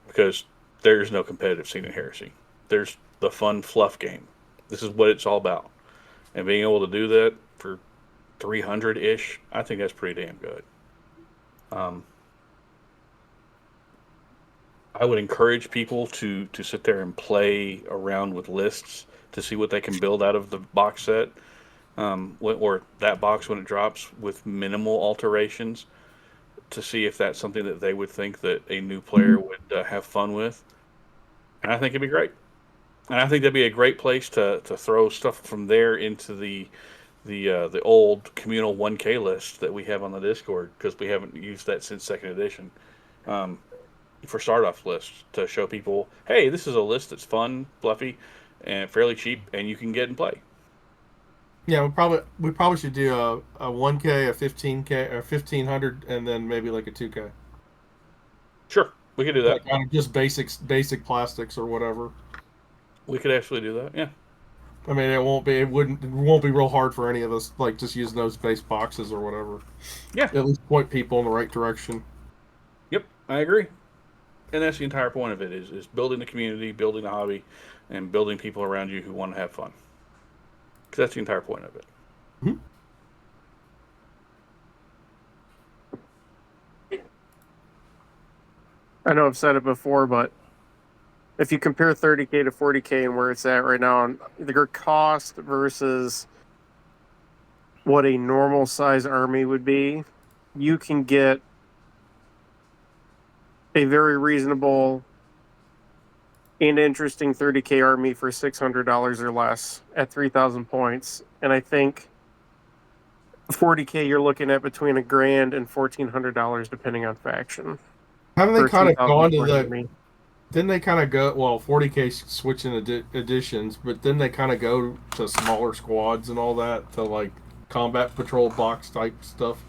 because there's no competitive scene in Heresy. There's the fun fluff game. This is what it's all about. and being able to do that for 300-ish, I think that's pretty damn good. I would encourage people to sit there and play around with lists to see what they can build out of the box set, or that box when it drops with minimal alterations, to see if that's something that they would think that a new player would have fun with. And I think it'd be great. And I think that'd be a great place to throw stuff from there into the old communal 1K list that we have on the Discord, because we haven't used that since 2nd edition. For start-off lists, to show people, hey, this is a list that's fun, fluffy, and fairly cheap, and you can get and play. Yeah, we probably should do a 1K, a 15K, or 1500, and then maybe like a 2K. Sure, we could do that. Like, kind of just basic plastics or whatever. We could actually do that. Yeah. I mean, it won't be real hard for any of us, like just using those base boxes or whatever. Yeah. At least point people in the right direction. Yep, I agree. And that's the entire point of it, is building the community, building the hobby, and building people around you who want to have fun. Because that's the entire point of it. Mm-hmm. I know I've said it before, but if you compare 30K to 40K and where it's at right now, and the cost versus what a normal size army would be, you can get a very reasonable and interesting 30K army for $600 or less at 3,000 points. And I think 40K you're looking at between $1,000 and $1,400 depending on faction. Haven't they kind of gone to the... army. Didn't they kind of go... Well, 40K switching editions, but then they kind of go to smaller squads and all that, to like combat patrol box type stuff?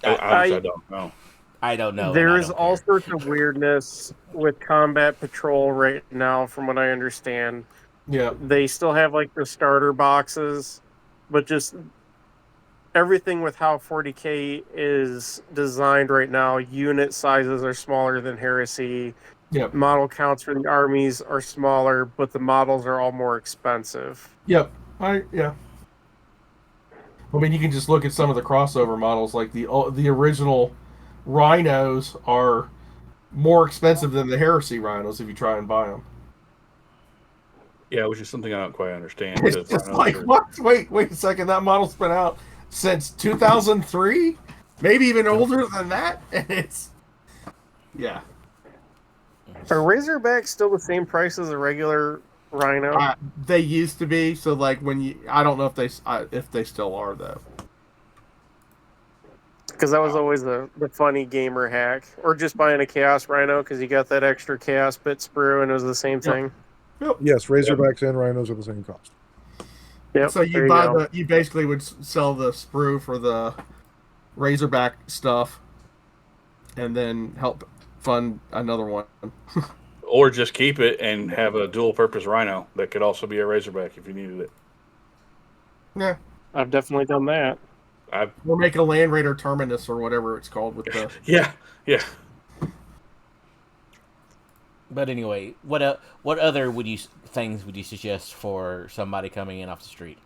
I don't know. I don't know. There is all sorts of weirdness with combat patrol right now, from what I understand. Yeah. They still have like the starter boxes, but just everything with how 40K is designed right now, unit sizes are smaller than Heresy. Yep. Model counts for the armies are smaller, but the models are all more expensive. Yep. Yeah. I mean, you can just look at some of the crossover models, like the original Rhinos are more expensive than the Heresy Rhinos if you try and buy them. Yeah, which is something I don't quite understand. It's just like, what? Wait a second. That model's been out since 2003? Maybe even older than that? And it's... Yeah. Are Razorbacks still the same price as a regular Rhino? They used to be, so like when you... I don't know if they still are, though. Because that was always the funny gamer hack. Or just buying a Chaos Rhino because you got that extra Chaos bit sprue and it was the same thing. Yep. Yes, Razorbacks and Rhinos are the same cost. Yep. So you basically would sell the sprue for the Razorback stuff and then help fund another one. Or just keep it and have a dual-purpose Rhino that could also be a Razorback if you needed it. Yeah. I've definitely done that. We'll make a Land Raider Terminus or whatever it's called with the... Yeah. But anyway, what other things would you suggest for somebody coming in off the street?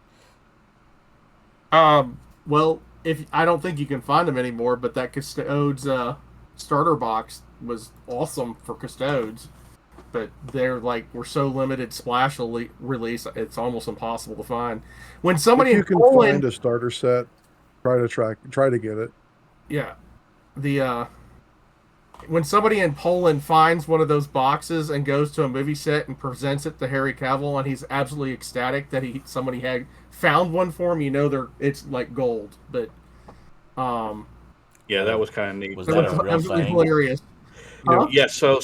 Well, if I don't think you can find them anymore, but that Custodes starter box was awesome for Custodes, but we're so limited splash release, it's almost impossible to find. When somebody if you can find a starter set, try to get it. Yeah, when somebody in Poland finds one of those boxes and goes to a movie set and presents it to Harry Cavill, and he's absolutely ecstatic that somebody had found one for him, it's like gold. But yeah, that was kind of neat. Was that a real absolutely thing? Hilarious. Huh? Yeah, so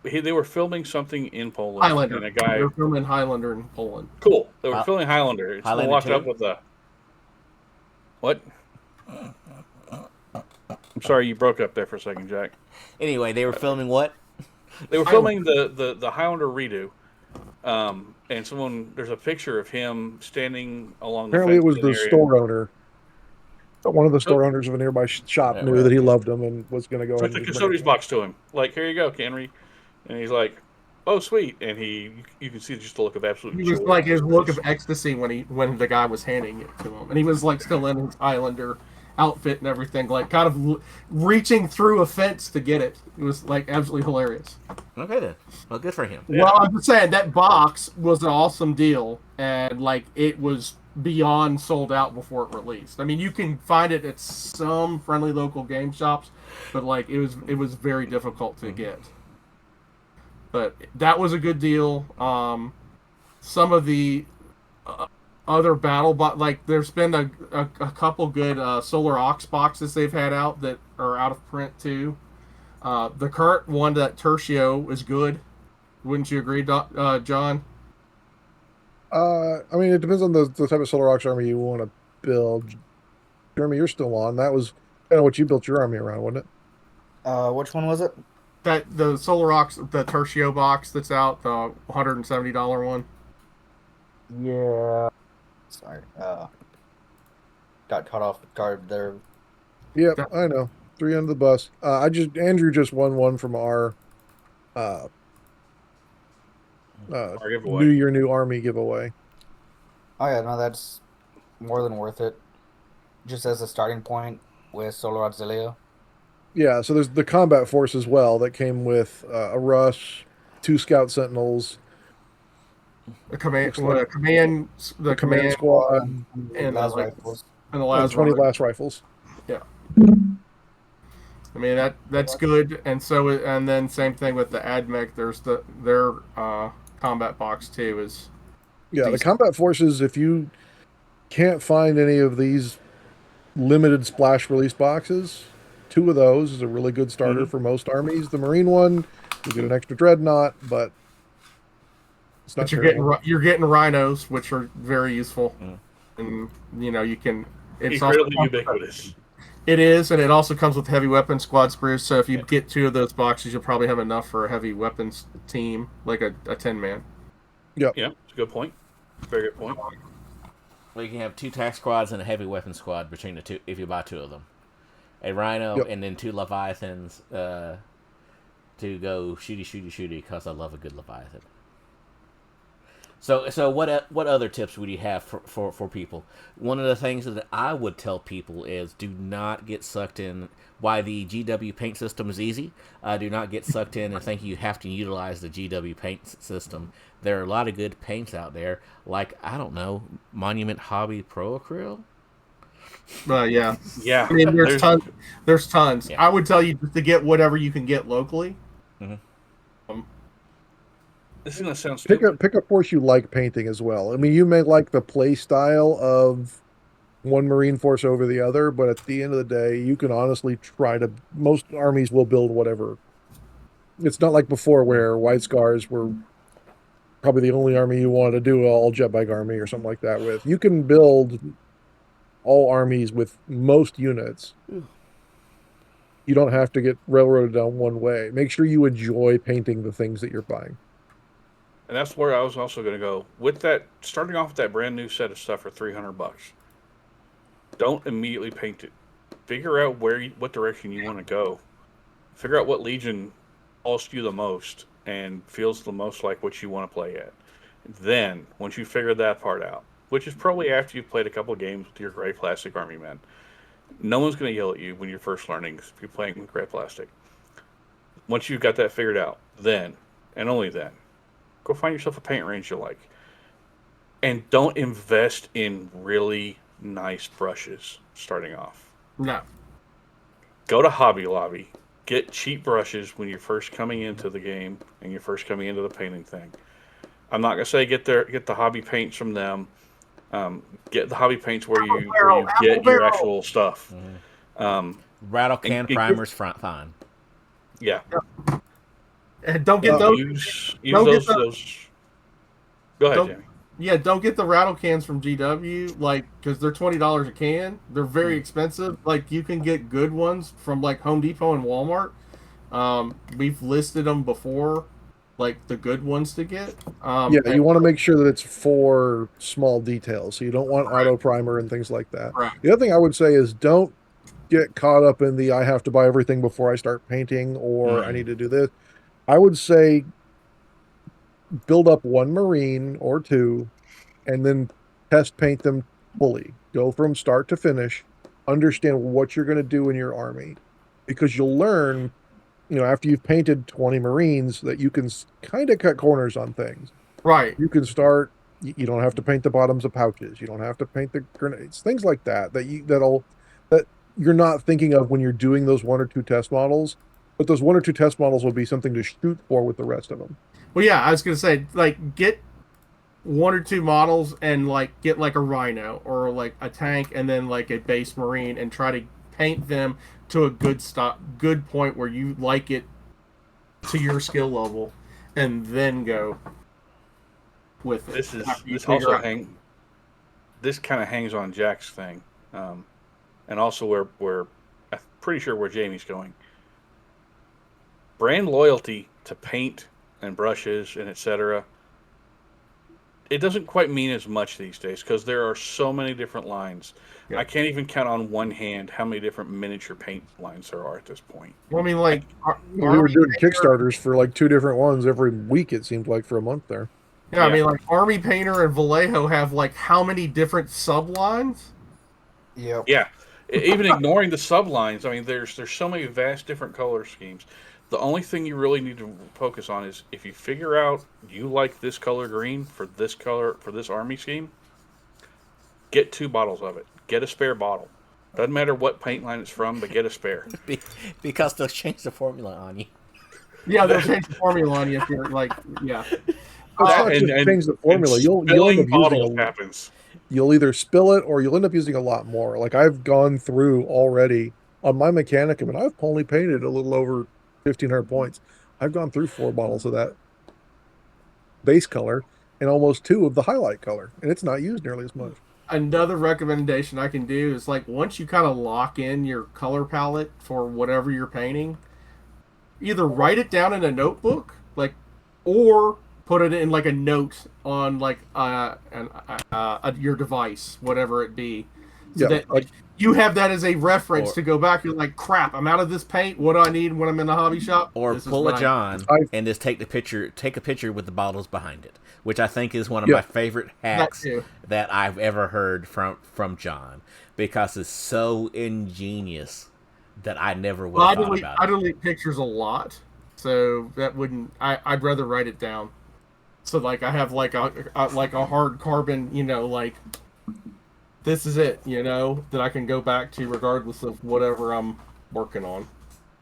they were filming something in Poland. Highlander. And a guy... They were filming Highlander in Poland. Cool. They were filming Highlander. Someone walked 2? up with a... What? I'm sorry, you broke up there for a second, Jack. Anyway, they were filming what? They were filming the Highlander redo. And there's a picture of him standing along the Apparently, it was the area. store owner. One of the store owners of a nearby shop knew that he loved him and was going to go Took the custodian's box to him. Like, here you go, Henry. And he's like, "Oh, sweet!" And you can see just a look of absolute He joy. was like his look of ecstasy when the guy was handing it to him, and he was like still in his Islander outfit and everything, like kind of reaching through a fence to get it. It was like absolutely hilarious. Okay then. Well, good for him. Yeah. Well, I'm just saying that box was an awesome deal, and like it was beyond sold out before it released. I mean, you can find it at some friendly local game shops, but like it was very difficult to get. But that was a good deal. Some of the other like there's been a couple good Solar Ox boxes they've had out that are out of print too. The current one, that Tertio, is good. Wouldn't you agree, John? I mean, it depends on the type of Solar Ox army you want to build. Jeremy, you're still on. That was kind of what you built your army around, wasn't it? Which one was it? That the Solar Ox, the Tertio box that's out, the $170 one. Yeah. Sorry. Got caught off guard there. Yep, I know. 3 under the bus. Andrew just won one from our giveaway. New Year, New Army giveaway. Oh yeah, no, that's more than worth it. Just as a starting point with Solar Auxilia. Yeah, so there's the combat force as well that came with a rush, 2 scout sentinels, The command squad, and Las the rifles. and the and last 20 one. last rifles. Yeah. I mean that's good, and then same thing with the AdMech. There's their combat box too is. Yeah, decent. the combat forces, if you can't find any of these limited splash release boxes, 2 of those is a really good starter for most armies. The Marine one, you get an extra dreadnought, but it's not. But you're getting rhinos, which are very useful, and you can. It's Incredibly ubiquitous. It is, and it also comes with heavy weapon squad sprues. So if you get 2 of those boxes, you'll probably have enough for a heavy weapons team, like a 10-man. Yep. Yeah, it's a good point. Very good point. Well, you can have 2 tax squads and a heavy weapon squad between the 2 if you buy 2 of them. A Rhino and then 2 Leviathans to go shooty because I love a good Leviathan. So what other tips would you have for people? One of the things that I would tell people is do not get sucked in. Why the GW paint system is easy. Do not get sucked in and think you have to utilize the GW paint system. There are a lot of good paints out there, like, I don't know, Monument Hobby Pro Acryl? Yeah. Yeah. I mean, there's tons. There's tons. Yeah. I would tell you to get whatever you can get locally. This is going to sound stupid. Pick a force you like painting as well. I mean, you may like the play style of one Marine force over the other, but at the end of the day, you can honestly most armies will build whatever. It's not like before where White Scars were probably the only army you wanted to do an all jetbike army or something like that with. You can build all armies with most units. You don't have to get railroaded down one way. Make sure you enjoy painting the things that you're buying. And that's where I was also going to go with that. Starting off with that brand new set of stuff for $300. Don't immediately paint it. Figure out what direction you want to go. Figure out what legion calls to you the most and feels the most like what you want to play at. Then, once you figure that part out, which is probably after you've played a couple of games with your gray plastic army men, no one's going to yell at you when you're first learning if you're playing with gray plastic. Once you've got that figured out, then, and only then, go find yourself a paint range you like. And don't invest in really nice brushes starting off. No. Go to Hobby Lobby. Get cheap brushes when you're first coming into the game and you're first coming into the painting thing. I'm not going to say get the hobby paints from them. Get the hobby paints where you get your actual stuff. Rattle can primers, fine. Yeah. And don't get those. Use don't those, get those. Go ahead, Jamie. Yeah, don't get the rattle cans from GW, because they're $20 a can. They're very expensive. Like, you can get good ones from, Home Depot and Walmart. We've listed them before, the good ones to get. You want to make sure that it's for small details. So you don't want auto primer and things like that. Right. The other thing I would say is don't get caught up in I have to buy everything before I start painting, or I need to do this. I would say build up one Marine or two, and then test paint them fully. Go from start to finish. Understand what you're going to do in your army, because you'll learn, after you've painted 20 Marines, that you can kind of cut corners on things. Right. You can start. You don't have to paint the bottoms of pouches. You don't have to paint the grenades. Things like that that you're not thinking of when you're doing those one or two test models. But those one or two test models will be something to shoot for with the rest of them. Well, yeah, I was gonna say, like, get one or two models and like get like a Rhino or like a tank and then like a base Marine and try to paint them to a good point where you like it to your skill level, and then go with it. This kind of hangs on Jack's thing, and also where I'm pretty sure where Jamie's going. Brand loyalty to paint and brushes and etc. It doesn't quite mean as much these days because there are so many different lines. Yeah. I can't even count on one hand how many different miniature paint lines there are at this point. Well, I mean, like, we were doing Kickstarters for like two different ones every week, it seemed like, for a month there. Yeah, I mean, like, Army Painter and Vallejo have like how many different sublines? Yep. Yeah. Even ignoring the sublines, I mean, there's so many vast different color schemes. The only thing you really need to focus on is if you figure out you like this color green for this army scheme, get 2 bottles of it. Get a spare bottle. Doesn't matter what paint line it's from, but get a spare. Because they'll change the formula on you. Yeah, they'll change the formula on you if you're like, yeah. Change the formula. You'll end up using You'll either spill it or you'll end up using a lot more. Like, I've gone through already on my Mechanicum, and I've only painted a little over 1,500 points. I've gone through 4 bottles of that base color and almost 2 of the highlight color, and it's not used nearly as much. Another recommendation I can do is, like, once you kind of lock in your color palette for whatever you're painting, either write it down in a notebook, like, or put it in like a note on like your device, whatever it be. So that like, you have that as a reference to go back. You're like, crap, I'm out of this paint. What do I need when I'm in the hobby shop? Or pull a John and just take a picture with the bottles behind it, which I think is one of my favorite hacks that I've ever heard from John, because it's so ingenious that I never would have thought about it. I delete pictures a lot, so that wouldn't. I'd rather write it down. So like I have like a hard carbon, like this is it, that I can go back to regardless of whatever I'm working on.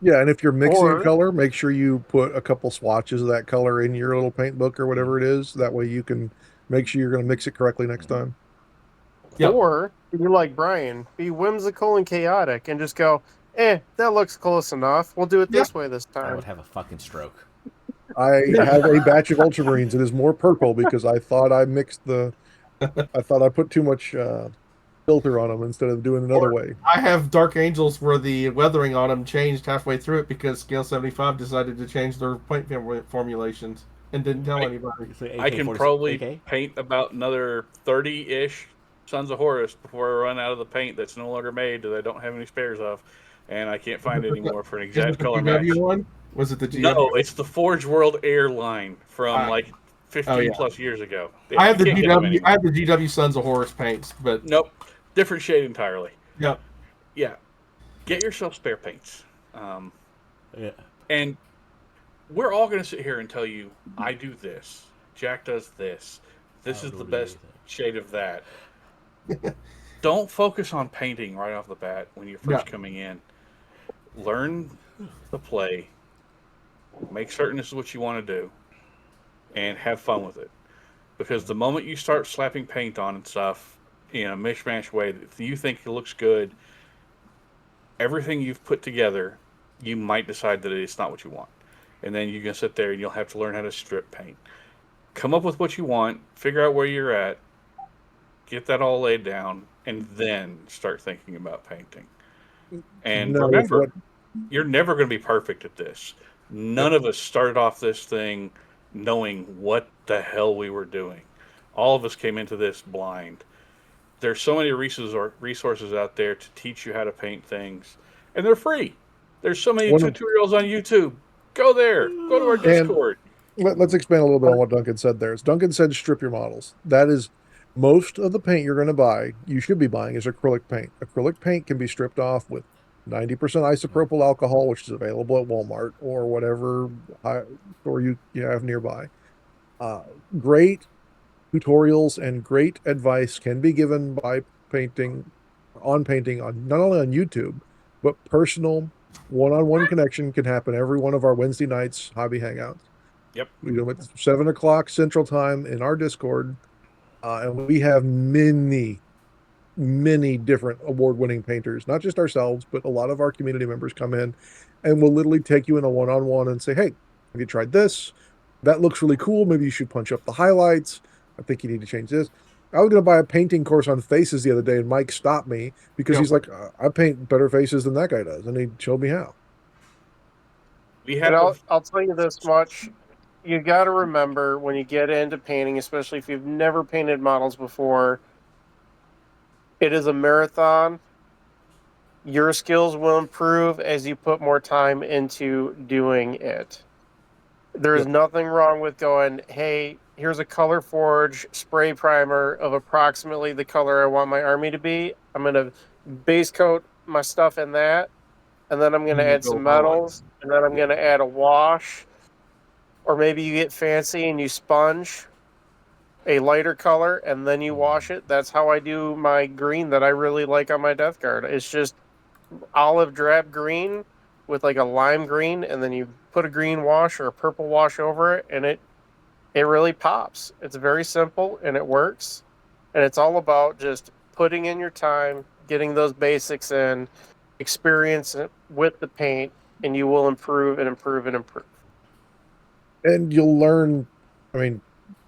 Yeah, and if you're mixing a color, make sure you put a couple swatches of that color in your little paint book or whatever it is. That way you can make sure you're going to mix it correctly next time. Yep. Or you're like Brian, be whimsical and chaotic and just go, that looks close enough. We'll do it this way this time. I would have a fucking stroke. I have a batch of Ultramarines. It is more purple because I thought I put too much filter on them instead of doing another way. I have Dark Angels where the weathering on them changed halfway through it because Scale 75 decided to change their paint formulations and didn't tell anybody. I can probably paint about another 30-ish Sons of Horus before I run out of the paint that's no longer made that I don't have any spares of, and I can't find any more for an exact color match. One? Was it the GW? No, it's the Forge World Air line from 15 plus years ago. I have the GW Sons of Horus paints, but nope, different shade entirely. Yep. Yeah, get yourself spare paints. And we're all going to sit here and tell you, I do this, Jack does this. This is the best shade of that. Don't focus on painting right off the bat when you're first coming in. Learn the play. Make certain this is what you want to do. And have fun with it. Because the moment you start slapping paint on and stuff in a mishmash way that you think it looks good, everything you've put together, you might decide that it's not what you want. And then you're going to sit there and you'll have to learn how to strip paint. Come up with what you want, figure out where you're at, get that all laid down, and then start thinking about painting. And remember, you're never going to be perfect at this. None of us started off this thing knowing what the hell we were doing. All of us came into this blind. There's so many resources out there to teach you how to paint things, and they're free. There's so many tutorials on YouTube. Go there. Go to our Discord. Let's expand a little bit on what Duncan said there. As Duncan said, strip your models. That is most of the paint you're going to buy, you should be buying, is acrylic paint. Acrylic paint can be stripped off with 90% isopropyl alcohol, which is available at Walmart or whatever store you have nearby. Great tutorials and great advice can be given by painting on not only on YouTube, but personal one-on-one connection can happen every one of our Wednesday nights hobby hangouts. Yep. We do it at 7 o'clock Central Time in our Discord, and we have many different award-winning painters, not just ourselves, but a lot of our community members come in and will literally take you in a one-on-one and say, hey, have you tried this? That looks really cool. Maybe you should punch up the highlights. I think you need to change this. I was going to buy a painting course on faces the other day, and Mike stopped me because he's like, I paint better faces than that guy does. And he showed me how. And I'll tell you this much. You got to remember when you get into painting, especially if you've never painted models before, it is a marathon. Your skills will improve as you put more time into doing it. There's nothing wrong with going, hey, here's a Color Forge spray primer of approximately the color I want my army to be. I'm going to base coat my stuff in that, and then I'm going to add some metals, and then I'm going to add a wash. Or maybe you get fancy and you sponge a lighter color and then you wash it. That's how I do my green that I really like on my Death Guard. It's just olive drab green with like a lime green, and then you put a green wash or a purple wash over it, and it really pops. It's very simple and it works. And it's all about just putting in your time, getting those basics in, experience it with the paint, and you will improve and improve and improve. And you'll learn, I mean,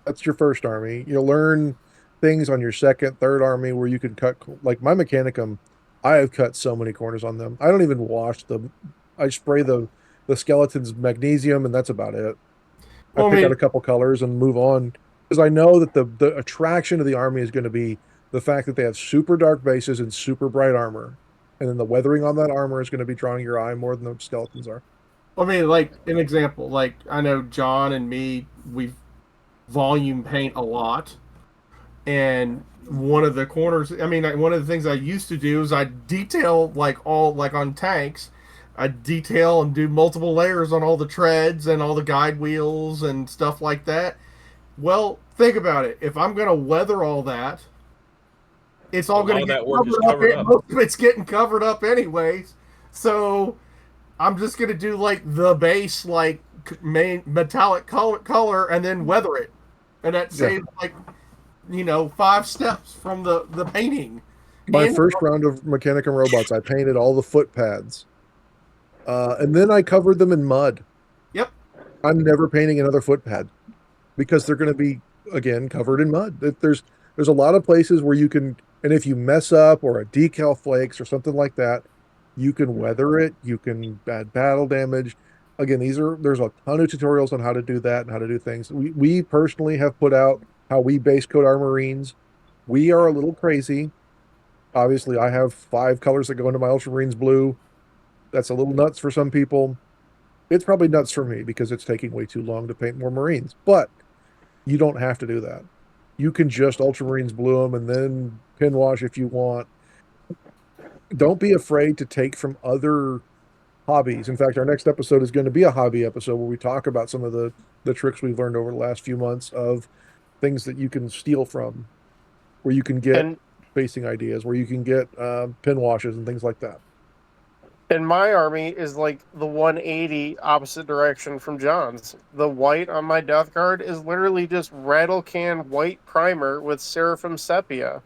that's your first army. You'll learn things on your second, third army where you can cut, like my Mechanicum, I have cut so many corners on them. I don't even wash them. I spray the skeletons magnesium, and that's about it. I pick out a couple colors and move on, because I know that the attraction of the army is going to be the fact that they have super dark bases and super bright armor. And then the weathering on that armor is going to be drawing your eye more than the skeletons are. I mean, like, an example, like, I know John and me, we volume paint a lot. And one of the corners, I mean, one of the things I used to do is I detail, like, on tanks, I detail and do multiple layers on all the treads and all the guide wheels and stuff like that. Well, think about it. If I'm going to weather all that, it's all going to get covered up. Most of it's getting covered up anyways. So I'm just going to do, like, the base, like, main metallic color and then weather it. And that saves, like, 5 steps from the painting. My first round of Mechanicum robots, I painted all the foot pads. And then I covered them in mud. Yep. I'm never painting another foot pad because they're going to be, again, covered in mud. There's a lot of places where you can, and if you mess up or a decal flakes or something like that, you can weather it. You can add battle damage. Again, there's a ton of tutorials on how to do that and how to do things. We personally have put out how we base coat our Marines. We are a little crazy. Obviously, I have 5 colors that go into my Ultramarines blue. That's a little nuts for some people. It's probably nuts for me because it's taking way too long to paint more Marines. But you don't have to do that. You can just Ultramarines blue them and then pin wash if you want. Don't be afraid to take from other hobbies. In fact, our next episode is going to be a hobby episode where we talk about some of the tricks we've learned over the last few months of things that you can steal from, where you can get basing ideas, where you can get pin washes and things like that. And my army is like the 180 opposite direction from John's. The white on my Death Guard is literally just rattle can white primer with Seraphim Sepia.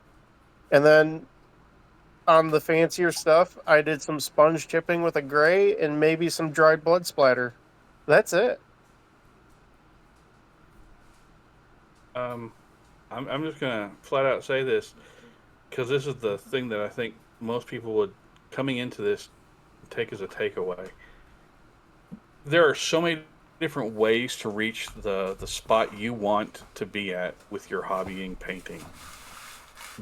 And then on the fancier stuff, I did some sponge chipping with a gray and maybe some dried blood splatter. That's it. I'm just going to flat out say this, because this is the thing that I think most people would, coming into this, take as a takeaway. There are so many different ways to reach the spot you want to be at with your hobbying painting.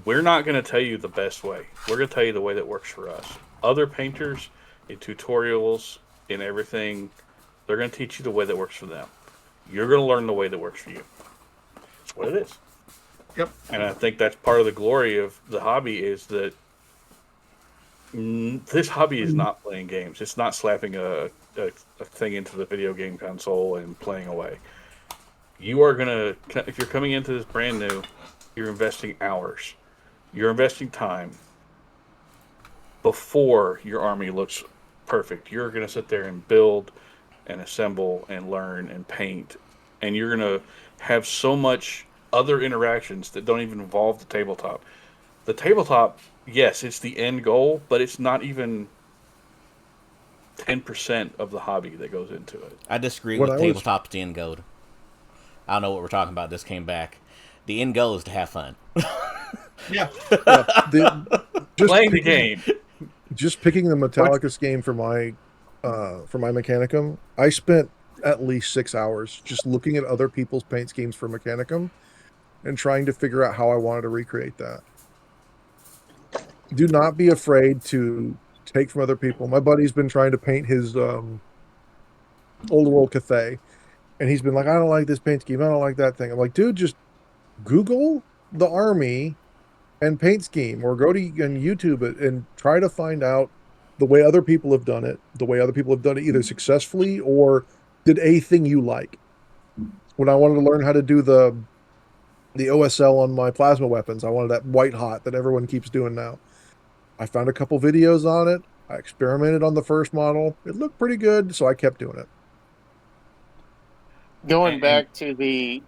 We're not going to tell you the best way. We're going to tell you the way that works for us. Other painters, in tutorials, in everything, they're going to teach you the way that works for them. You're going to learn the way that works for you. That's what it is. Yep. And I think that's part of the glory of the hobby is that this hobby is not playing games. It's not slapping a thing into the video game console and playing away. You are going to, if you're coming into this brand new, you're investing hours. You're investing time before your army looks perfect. You're going to sit there and build and assemble and learn and paint. And you're going to have so much other interactions that don't even involve the tabletop. The tabletop, yes, it's the end goal, but it's not even 10% of the hobby that goes into it. I disagree with tabletop's the end goal. I don't know what we're talking about. This came back. The end goal is to have fun. Yeah. Playing the game. Just picking the Metallicus game for my Mechanicum, I spent at least 6 hours just looking at other people's paint schemes for Mechanicum and trying to figure out how I wanted to recreate that. Do not be afraid to take from other people. My buddy's been trying to paint his Old World Cathay, and he's been like, I don't like this paint scheme, I don't like that thing. I'm like, dude, just Google the army and paint scheme, or go to YouTube it and try to find out the way other people have done it, either successfully or did a thing you like. When I wanted to learn how to do the OSL on my plasma weapons, I wanted that white hot that everyone keeps doing now. I found a couple videos on it. I experimented on the first model. It looked pretty good, so I kept doing it. Going back to the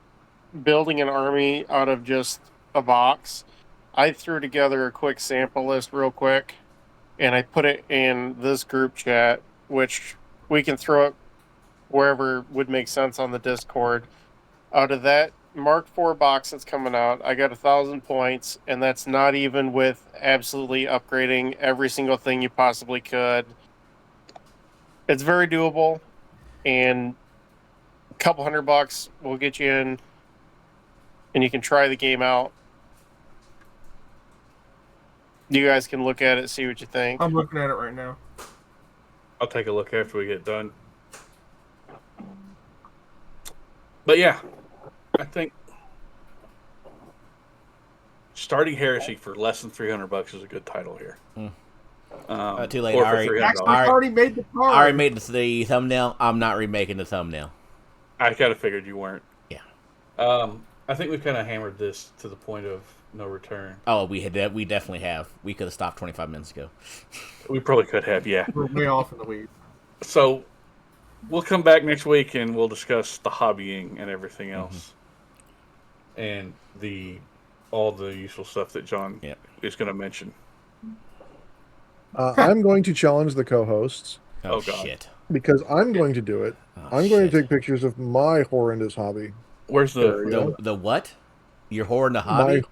building an army out of just a box, I threw together a quick sample list real quick, and I put it in this group chat, which we can throw it wherever would make sense on the Discord. Out of that Mark IV box that's coming out, I got 1,000 points, and that's not even with absolutely upgrading every single thing you possibly could. It's very doable, and a couple $100 will get you in, and you can try the game out. You guys can look at it, see what you think. I'm looking at it right now. I'll take a look after we get done. But yeah, I think starting Heresy for less than $300 is a good title here. Too late. Or I for already, $300. I already made the card. I already made the thumbnail. I'm not remaking the thumbnail. I kind of figured you weren't. Yeah. I think we've kind of hammered this to the point of no return. Oh, we definitely have. We could have stopped 25 minutes ago. We probably could have, yeah. We're way off in the weeds. So we'll come back next week and we'll discuss the hobbying and everything else, and all the useful stuff that John is going to mention. I'm going to challenge the co-hosts. Oh God. Shit! Because I'm going to do it. I'm going to take pictures of my horrendous hobby. Where's the what? Your whore in the hobby? My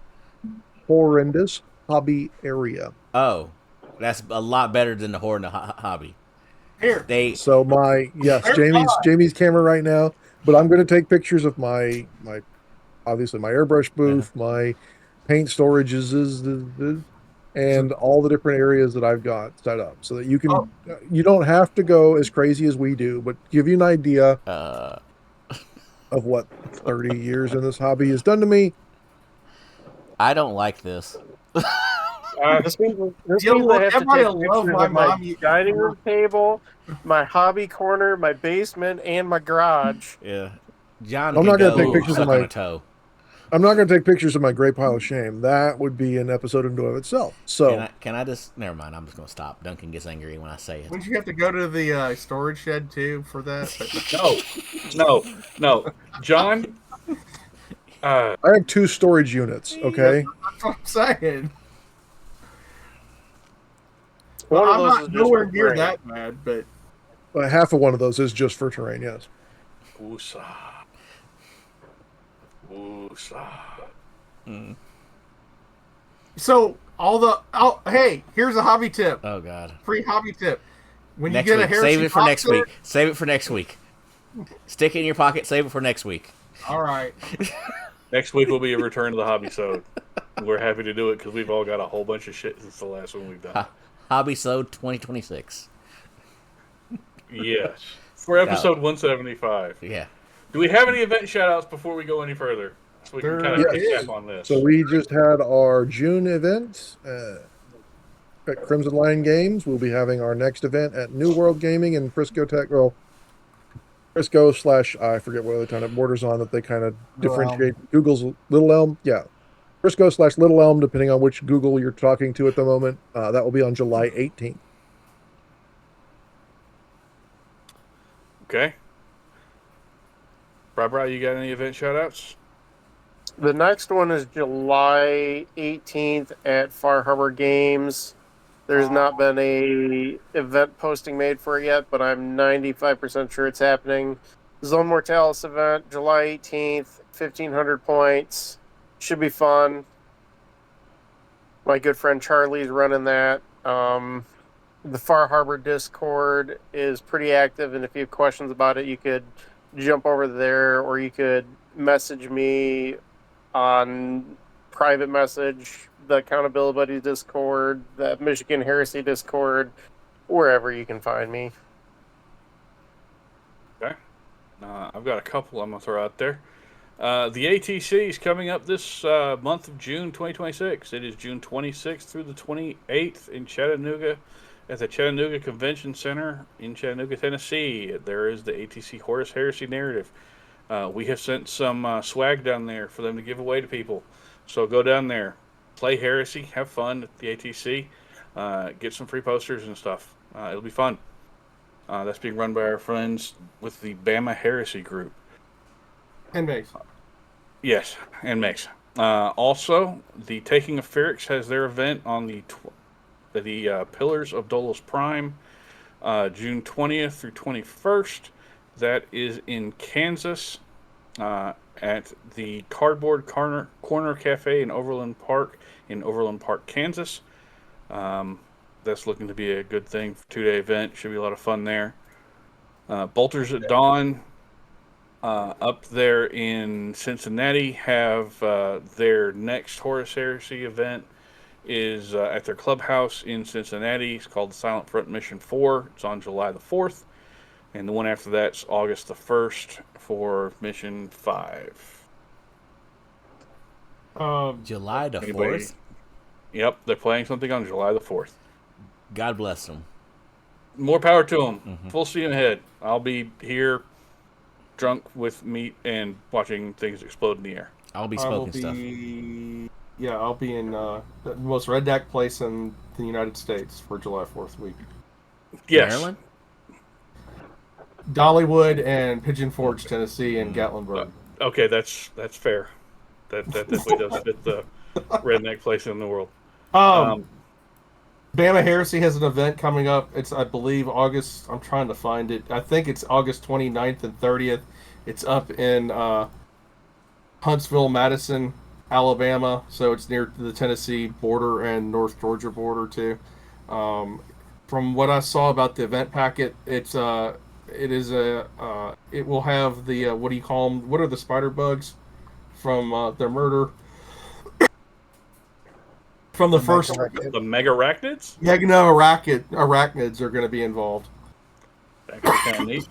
horrendous hobby area. Oh, that's a lot better than the whore in the hobby. Here. So Jamie's camera right now, but I'm going to take pictures of my obviously my airbrush booth, my paint storages, and all the different areas that I've got set up, so that you can you don't have to go as crazy as we do, but give you an idea of what 30 years in this hobby has done to me. I don't like this. This means I have to take pictures of my dining room table, my hobby corner, my basement, and my garage. Yeah, John. I'm not going to take pictures of my toe. I'm not going to take pictures of my great pile of shame. That would be an episode into of itself. So can I just never mind? I'm just going to stop. Duncan gets angry when I say it. Wouldn't you have to go to the storage shed too for that? No, John. I have 2 storage units. Okay, that's what I'm saying. One I'm of those not is nowhere just near for that bad, but half of one of those is just for terrain. Yes. Woosah. So hey, here's a hobby tip. Oh God. Free hobby tip. When next you get week. a Heresy Save it for next box week. Save it for next week. Stick it in your pocket. Save it for next week. All right. Next week will be a return to the hobby, so we're happy to do it because we've all got a whole bunch of shit since the last one we've done. Hobby Sode 2026. Yes. For episode 175. Yeah. Do we have any event shout-outs before we go any further? So we can kind of Yes. recap on this. So we just had our June event at Crimson Lion Games. We'll be having our next event at New World Gaming in Frisco, Frisco / I forget what other town it borders on that they kind of differentiate. Google's Little Elm. Yeah. Frisco / Little Elm, depending on which Google you're talking to at the moment. That will be on July 18th. Okay. Barbara, you got any event shout-outs? The next one is July 18th at Far Harbor Games. There's not been a event posting made for it yet, but I'm 95% sure it's happening. Zone Mortalis event, July 18th, 1,500 points. Should be fun. My good friend Charlie's running that. The Far Harbor Discord is pretty active, and if you have questions about it, you could jump over there, or you could message me on private message, the Accountability Buddies Discord, the Michigan Heresy Discord, wherever you can find me. Okay. I've got a couple I'm going to throw out there. The ATC is coming up this month of June 2026. It is June 26th through the 28th in Chattanooga at the Chattanooga Convention Center in Chattanooga, Tennessee. There is the ATC Horus Heresy narrative. We have sent some swag down there for them to give away to people. So go down there, play Heresy, have fun at the ATC, get some free posters and stuff. It'll be fun. That's being run by our friends with the Bama Heresy group. And Mace. Yes, and Mace. Also, the Taking of Ferrix has their event on the Pillars of Dolos Prime, June 20th through 21st. That is in Kansas at the Cardboard Corner Cafe in Overland Park, Kansas. That's looking to be a good thing for 2-day event. Should be a lot of fun there. Bolters at Dawn up there in Cincinnati have their next Horus Heresy event is at their clubhouse in Cincinnati. It's called the Silent Front Mission 4. It's on July the 4th. And the one after that's August the 1st for Mission 5. July the Anybody? 4th? Yep, they're playing something on July the 4th. God bless them. More power to them. Full steam ahead. I'll be here drunk with meat and watching things explode in the air. I'll be smoking stuff. Yeah, I'll be in the most redneck place in the United States for July 4th week. Yes. Maryland? Dollywood and Pigeon Forge, Tennessee, and Gatlinburg. Okay, that's fair. That definitely does fit the redneck place in the world. Bama Heresy has an event coming up. It's, I believe, August. I'm trying to find it. I think it's August 29th and 30th. It's up in Huntsville, Madison, Alabama. So it's near the Tennessee border and North Georgia border too. From what I saw about the event packet, it will have the what do you call them? What are the spider bugs from their murder? From the first, The mega arachnids? yeah, no, arachnids are going to be involved. That could be kind of neat.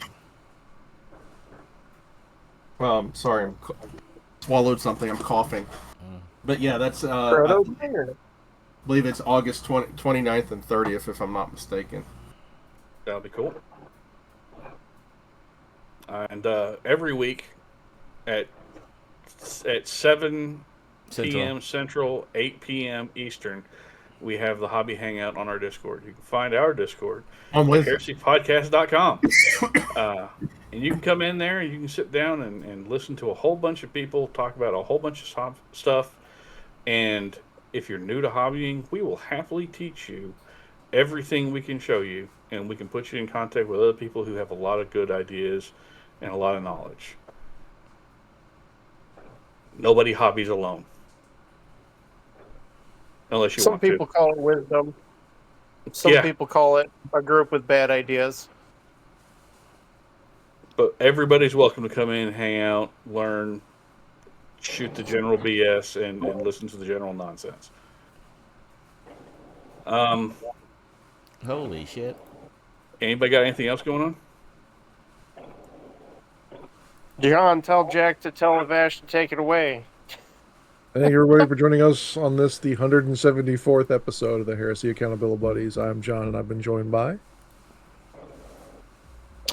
Sorry, I swallowed something. I'm coughing. But yeah, that's I believe it's August 29th and 30th, if I'm not mistaken. That'll be cool. And every week at 7 p.m. Central, 8 p.m. Eastern, we have the Hobby Hangout on our Discord. You can find our Discord at heresypodcast.com. And you can come in there and you can sit down and listen to a whole bunch of people talk about a whole bunch of stuff. And if you're new to hobbying, we will happily teach you everything we can show you, and we can put you in contact with other people who have a lot of good ideas and a lot of knowledge. Nobody hobbies alone. Unless you Some want to. people call it wisdom. Some people call it a group with bad ideas. But everybody's welcome to come in, hang out, learn, shoot the general BS, and listen to the general nonsense. Holy shit. Anybody got anything else going on? John, tell Jack to tell Avash to take it away. Thank you, everybody, for joining us on this, the 174th episode of the Heresy Accountability Buddies. I'm John, and I've been joined by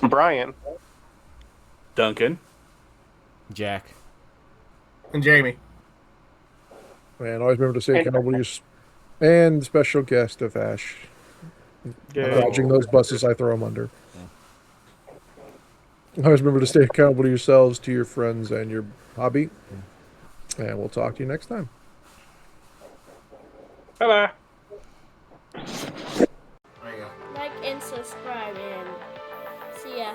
Brian. Duncan. Jack. And Jamie. And always remember to stay accountable to your and special guest of Ash. Dodging those buses, I throw them under. Always remember to stay accountable to yourselves, to your friends, and your hobby. And we'll talk to you next time. Bye-bye. Like and subscribe, and see ya.